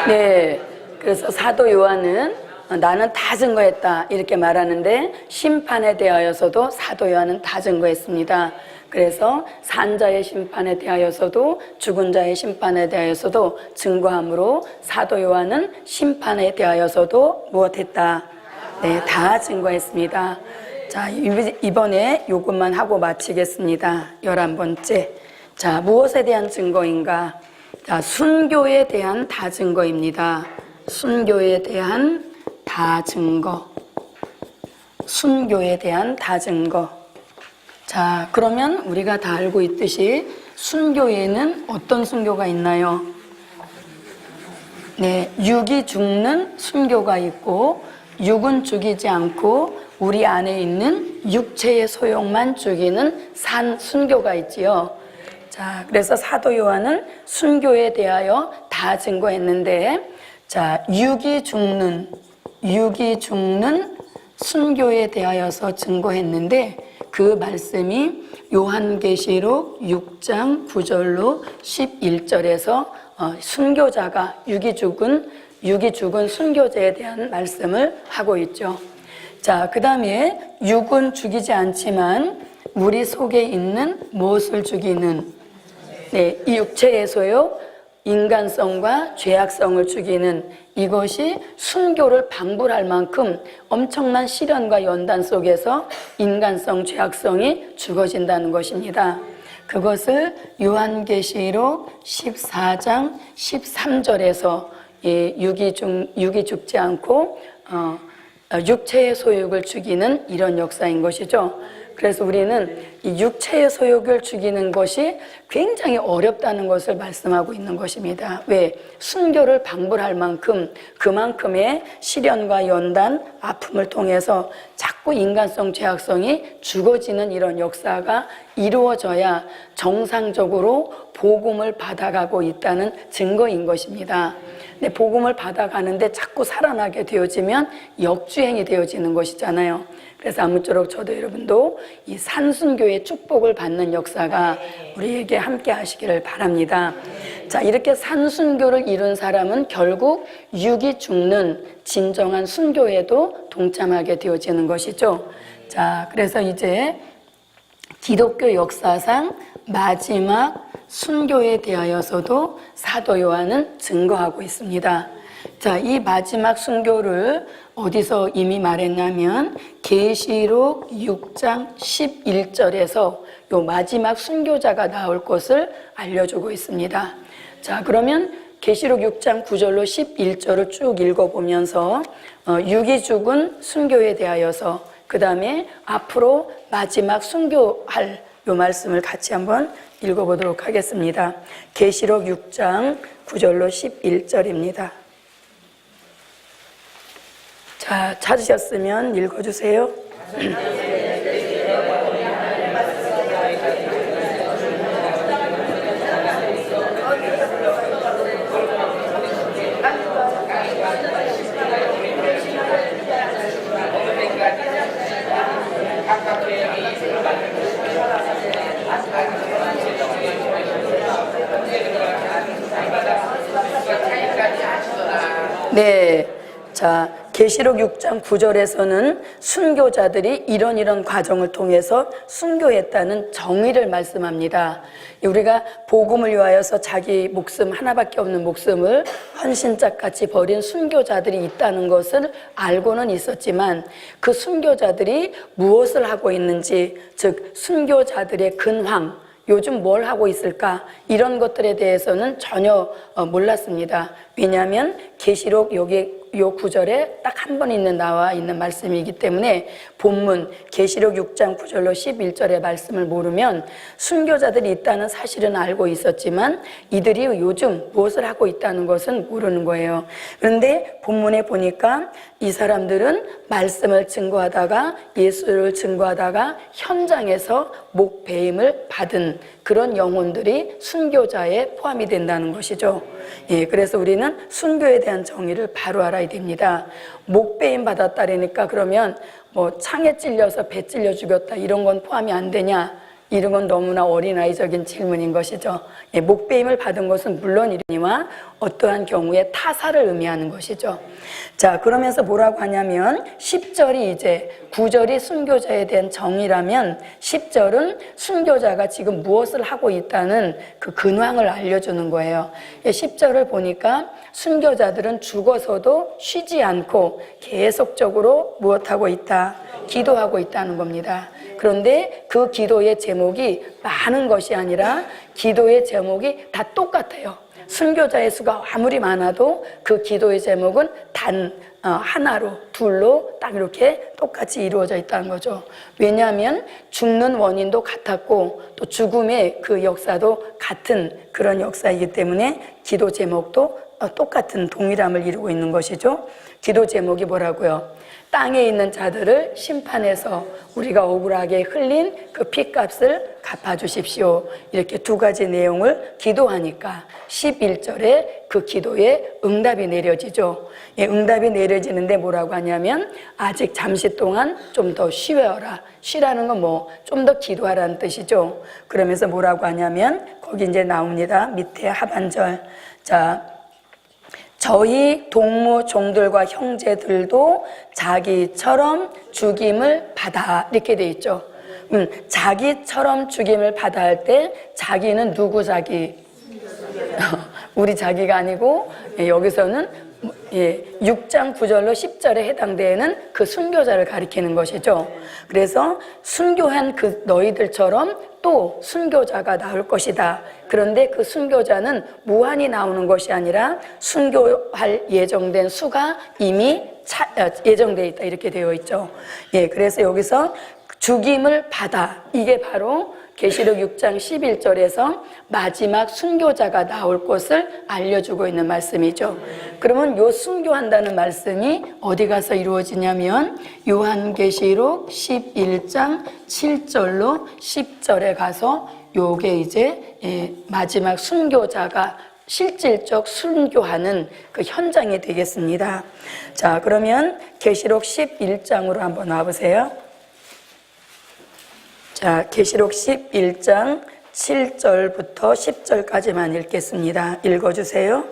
네, 그래서 사도 요한은 나는 다 증거했다 이렇게 말하는데 심판에 대하여서도 사도 요한은 다 증거했습니다. 그래서 산자의 심판에 대하여서도 죽은 자의 심판에 대하여서도 증거함으로 사도 요한은 심판에 대하여서도 무엇했다? 네, 다 증거했습니다. 자, 이번에 요것만 하고 마치겠습니다. 11번째. 자, 무엇에 대한 증거인가? 자, 순교에 대한 다 증거입니다. 순교에 대한 다 증거. 순교에 대한 다 증거. 자, 그러면 우리가 다 알고 있듯이 순교에는 어떤 순교가 있나요? 네, 육이 죽는 순교가 있고 육은 죽이지 않고 우리 안에 있는 육체의 소욕만 죽이는 산 순교가 있지요. 자, 그래서 사도 요한은 순교에 대하여 다 증거했는데, 자, 육이 죽는 순교에 대하여서 증거했는데 그 말씀이 요한계시록 6장 9절로 11절에서 순교자가 육이 죽은 순교자에 대한 말씀을 하고 있죠. 자, 그 다음에 육은 죽이지 않지만 우리 속에 있는 무엇을 죽이는, 네, 이 육체의 소욕, 인간성과 죄악성을 죽이는 이것이 순교를 방불할 만큼 엄청난 시련과 연단 속에서 인간성, 죄악성이 죽어진다는 것입니다. 그것을 요한계시록 14장 13절에서 육이 죽지 않고 육체의 소욕을 죽이는 이런 역사인 것이죠. 그래서 우리는 이 육체의 소욕을 죽이는 것이 굉장히 어렵다는 것을 말씀하고 있는 것입니다. 왜? 순교를 방불할 만큼 그만큼의 시련과 연단, 아픔을 통해서 자꾸 인간성, 죄악성이 죽어지는 이런 역사가 이루어져야 정상적으로 복음을 받아가고 있다는 증거인 것입니다. 근데 복음을 받아가는데 자꾸 살아나게 되어지면 역주행이 되어지는 것이잖아요. 그래서 아무쪼록 저도 여러분도 이 산순교의 축복을 받는 역사가 우리에게 함께 하시기를 바랍니다. 자, 이렇게 산순교를 이룬 사람은 결국 육이 죽는 진정한 순교에도 동참하게 되어지는 것이죠. 자, 그래서 이제 기독교 역사상 마지막 순교에 대하여서도 사도 요한은 증거하고 있습니다. 자, 이 마지막 순교를 어디서 이미 말했냐면 계시록 6장 11절에서 요 마지막 순교자가 나올 것을 알려주고 있습니다. 자, 그러면 계시록 6장 9절로 11절을 쭉 읽어보면서 육이 죽은 순교에 대하여서 그 다음에 앞으로 마지막 순교할 요 말씀을 같이 한번 읽어보도록 하겠습니다. 계시록 6장 9절로 11절입니다. 자, 찾으셨으면 읽어주세요. 네, 자, 계시록 6장 9절에서는 순교자들이 이런 과정을 통해서 순교했다는 정의를 말씀합니다. 우리가 복음을 위하여서 자기 목숨 하나밖에 없는 목숨을 헌신짝같이 버린 순교자들이 있다는 것을 알고는 있었지만 그 순교자들이 무엇을 하고 있는지, 즉 순교자들의 근황, 요즘 뭘 하고 있을까, 이런 것들에 대해서는 전혀 몰랐습니다. 왜냐하면 계시록 여기 요 구절에 딱 한 번 나와 있는 말씀이기 때문에 본문 계시록 6장 9절로 11절의 말씀을 모르면 순교자들이 있다는 사실은 알고 있었지만 이들이 요즘 무엇을 하고 있다는 것은 모르는 거예요. 그런데 본문에 보니까 이 사람들은 말씀을 증거하다가, 예수를 증거하다가 현장에서 목배임을 받은 그런 영혼들이 순교자에 포함이 된다는 것이죠. 예, 그래서 우리는 순교에 대한 정의를 바로 알아야 됩니다. 목배임 받았다라니까 그러면 뭐 창에 찔려서 배 찔려 죽였다 이런 건 포함이 안 되냐? 이런 건 너무나 어린아이적인 질문인 것이죠. 예, 목배임을 받은 것은 물론이니와 어떠한 경우에 타사를 의미하는 것이죠. 자, 그러면서 뭐라고 하냐면 10절이 이제 9절이 순교자에 대한 정의라면 10절은 순교자가 지금 무엇을 하고 있다는 그 근황을 알려주는 거예요. 10절을 보니까 순교자들은 죽어서도 쉬지 않고 계속적으로 무엇하고 있다? 기도하고 있다는 겁니다. 그런데 그 기도의 제목이 많은 것이 아니라 기도의 제목이 다 똑같아요. 순교자의 수가 아무리 많아도 그 기도의 제목은 단 하나로, 둘로 딱 이렇게 똑같이 이루어져 있다는 거죠. 왜냐하면 죽는 원인도 같았고 또 죽음의 그 역사도 같은 그런 역사이기 때문에 기도 제목도 똑같은 동일함을 이루고 있는 것이죠. 기도 제목이 뭐라고요? 땅에 있는 자들을 심판해서 우리가 억울하게 흘린 그 핏값을 갚아주십시오. 이렇게 두 가지 내용을 기도하니까 11절에 그 기도에 응답이 내려지죠. 예, 응답이 내려지는데 뭐라고 하냐면 아직 잠시 동안 좀 더 쉬어라. 쉬라는 건 뭐 좀 더 기도하라는 뜻이죠. 그러면서 뭐라고 하냐면 거기 이제 나옵니다. 밑에 하반절. 자, 저희 동무 종들과 형제들도 자기처럼 죽임을 받아 이렇게 돼 있죠. 자기처럼 죽임을 받아 할 때 자기는 누구 자기? 우리 자기가 아니고 여기서는 6장 9절로 10절에 해당되는 그 순교자를 가리키는 것이죠. 그래서 순교한 그 너희들처럼 또 순교자가 나올 것이다. 그런데 그 순교자는 무한히 나오는 것이 아니라 순교할 예정된 수가 이미 예정되어 있다 이렇게 되어 있죠. 예, 그래서 여기서 죽임을 받아 이게 바로 계시록 6장 11절에서 마지막 순교자가 나올 것을 알려주고 있는 말씀이죠. 그러면 요 순교한다는 말씀이 어디 가서 이루어지냐면 요한계시록 11장 7절로 10절에 가서 요게 이제 마지막 순교자가 실질적 순교하는 그 현장이 되겠습니다. 자, 그러면 계시록 11장으로 한번 와보세요. 자, 계시록 11장 7절부터 10절까지만 읽겠습니다. 읽어주세요.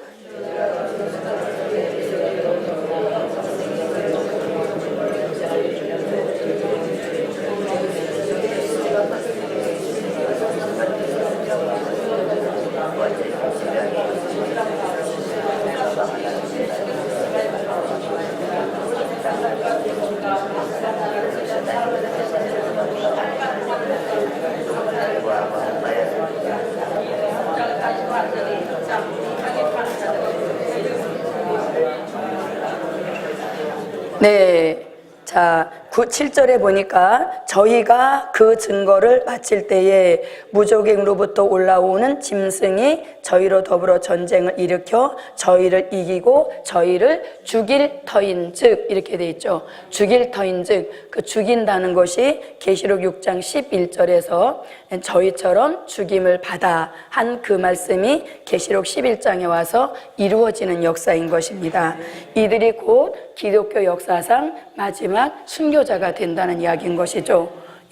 네. 자, 7절에 보니까 저희가 그 증거를 마칠 때에 무적행으로부터 올라오는 짐승이 저희로 더불어 전쟁을 일으켜 저희를 이기고 저희를 죽일 터인즉 이렇게 돼 있죠. 죽일 터인즉 그 죽인다는 것이 계시록 6장 11절에서 저희처럼 죽임을 받아 한 그 말씀이 계시록 11장에 와서 이루어지는 역사인 것입니다. 이들이 곧 기독교 역사상 마지막 순교자가 된다는 이야기인 것이죠.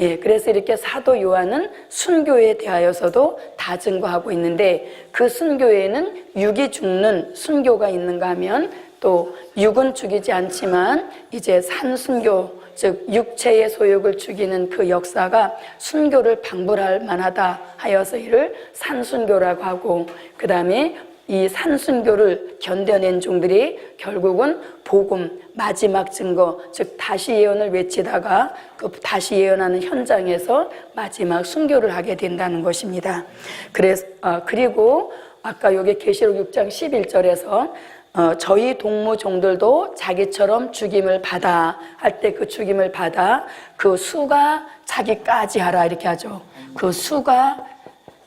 예, 그래서 이렇게 사도 요한은 순교에 대하여서도 다 증거하고 있는데 그 순교에는 육이 죽는 순교가 있는가 하면 또 육은 죽이지 않지만 이제 산순교 즉 육체의 소욕을 죽이는 그 역사가 순교를 방불할 만하다 하여서 이를 산순교라고 하고 그 다음에 이 산순교를 견뎌낸 종들이 결국은 복음, 마지막 증거, 즉 다시 예언을 외치다가 그 다시 예언하는 현장에서 마지막 순교를 하게 된다는 것입니다. 그래서 그리고 아까 여기 계시록 6장 11절에서 저희 동무종들도 자기처럼 죽임을 받아 할 때 그 죽임을 받아 그 수가 차기까지 하라 이렇게 하죠. 그 수가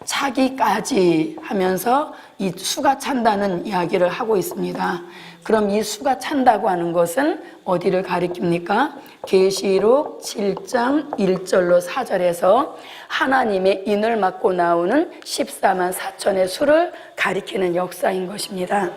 차기까지 하면서 이 수가 찬다는 이야기를 하고 있습니다. 그럼 이 수가 찬다고 하는 것은 어디를 가리킵니까? 계시록 7장 1절로 4절에서 하나님의 인을 맡고 나오는 14만 4천의 수를 가리키는 역사인 것입니다.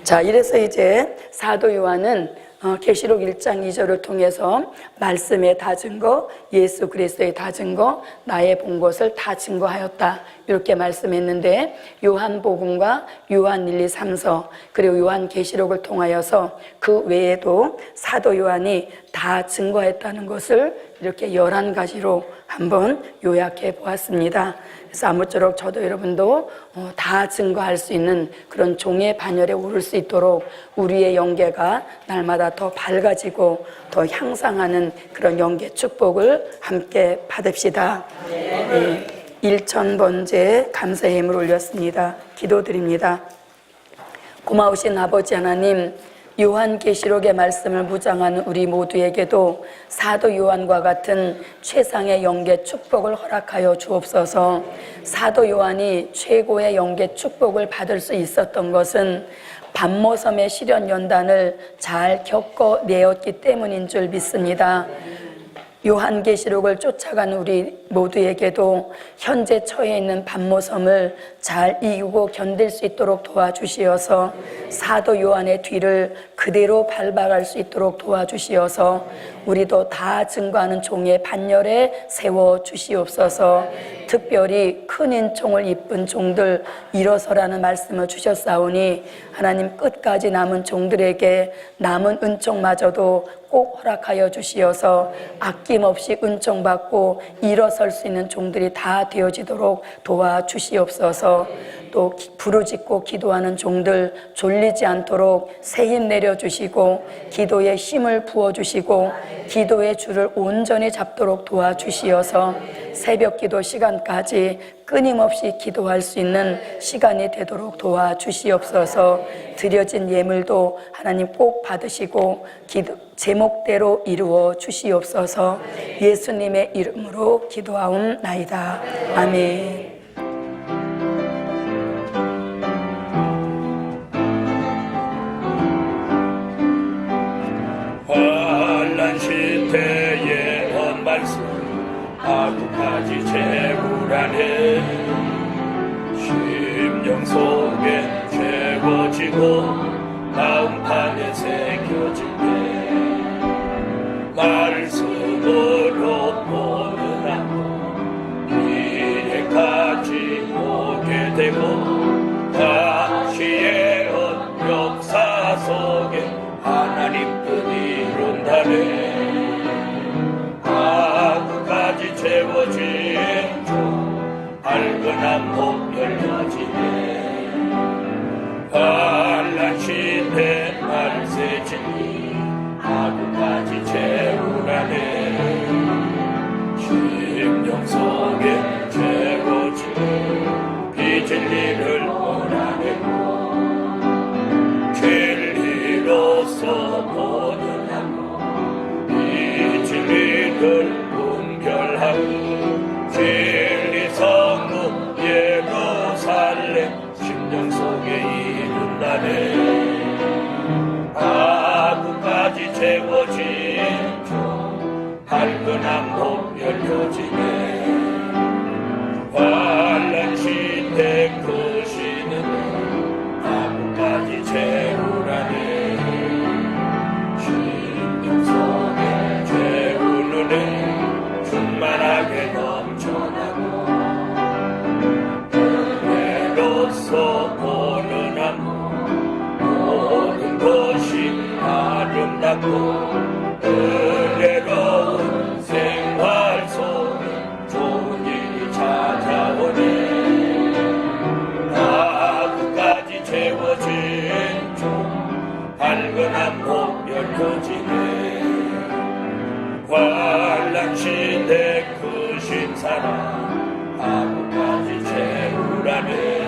자, 이래서 이제 사도 요한은 계시록 1장 2절을 통해서 말씀에 다 증거, 예수 그리스도의 다 증거, 나의 본 것을 다 증거하였다 이렇게 말씀했는데, 요한복음과 요한 1, 2, 3서 그리고 요한 계시록을 통하여서 그 외에도 사도 요한이 다 증거했다는 것을 이렇게 11가지로 한번 요약해 보았습니다. 그래서 아무쪼록 저도 여러분도 다 증거할 수 있는 그런 종의 반열에 오를 수 있도록 우리의 영계가 날마다 더 밝아지고 더 향상하는 그런 영계 축복을 함께 받읍시다. 네. 1000번째 감사의 힘을 올렸습니다. 기도드립니다. 고마우신 아버지 하나님, 요한계시록의 말씀을 묵상하는 우리 모두에게도 사도 요한과 같은 최상의 영계 축복을 허락하여 주옵소서. 사도 요한이 최고의 영계 축복을 받을 수 있었던 것은 반모섬의 시련 연단을 잘 겪어내었기 때문인 줄 믿습니다. 요한계시록을 쫓아가는 우리 모두에게도 현재 처해 있는 반모섬을 잘 이기고 견딜 수 있도록 도와주시어서 사도 요한의 뒤를 그대로 밟아갈 수 있도록 도와주시어서 우리도 다 증거하는 종의 반열에 세워주시옵소서. 특별히 큰 은총을 입은 종들 일어서라는 말씀을 주셨사오니 하나님, 끝까지 남은 종들에게 남은 은총마저도 꼭 허락하여 주시어서 아낌없이 은총받고 일어설 수 있는 종들이 다 되어지도록 도와주시옵소서. 또 부르짖고 기도하는 종들 졸리지 않도록 새 힘 내려주시고 기도에 힘을 부어주시고 기도의 줄을 온전히 잡도록 도와주시어서 새벽 기도 시간까지 끊임없이 기도할 수 있는 시간이 되도록 도와주시옵소서. 드려진 예물도 하나님 꼭 받으시고 제목대로 이루어 주시옵소서. 예수님의 이름으로 기도하옵나이다. 아멘. 환난 시대의 한 말씀 아구까지 재물하네. 심령 속에 채워지고 마음판에 새겨지네. 말씀으로 보는 하고 미래까지 보게 되고 다시의 역사 속에 하나님 뜻이 이룬다네. 아구까지 채워진 주 알건한 목 열려지네. 환난 시대 말세 진리 아구까지 채우라네. 심령 속에 채워진 비진리를 몰아내고 진리로서 보는 하고 이 진리를 분별하고 진리 성읍 예루살렘 심령 속에 이룬다네. 아구까지 채워진 주 밝은 목 열려지네. 환난 시대 크시는 아구까지 채우라네. 심령 속에 채우는 애 충만하게 넘쳐나고 은혜로서 보는 모든 것이 아름답고 은혜로운 생활 속에 좋은 일이 찾아오네. 아구까지 채워진 주 밝은 목 열려지네. 환난 시대 크신 사랑 아구까지 채우라네.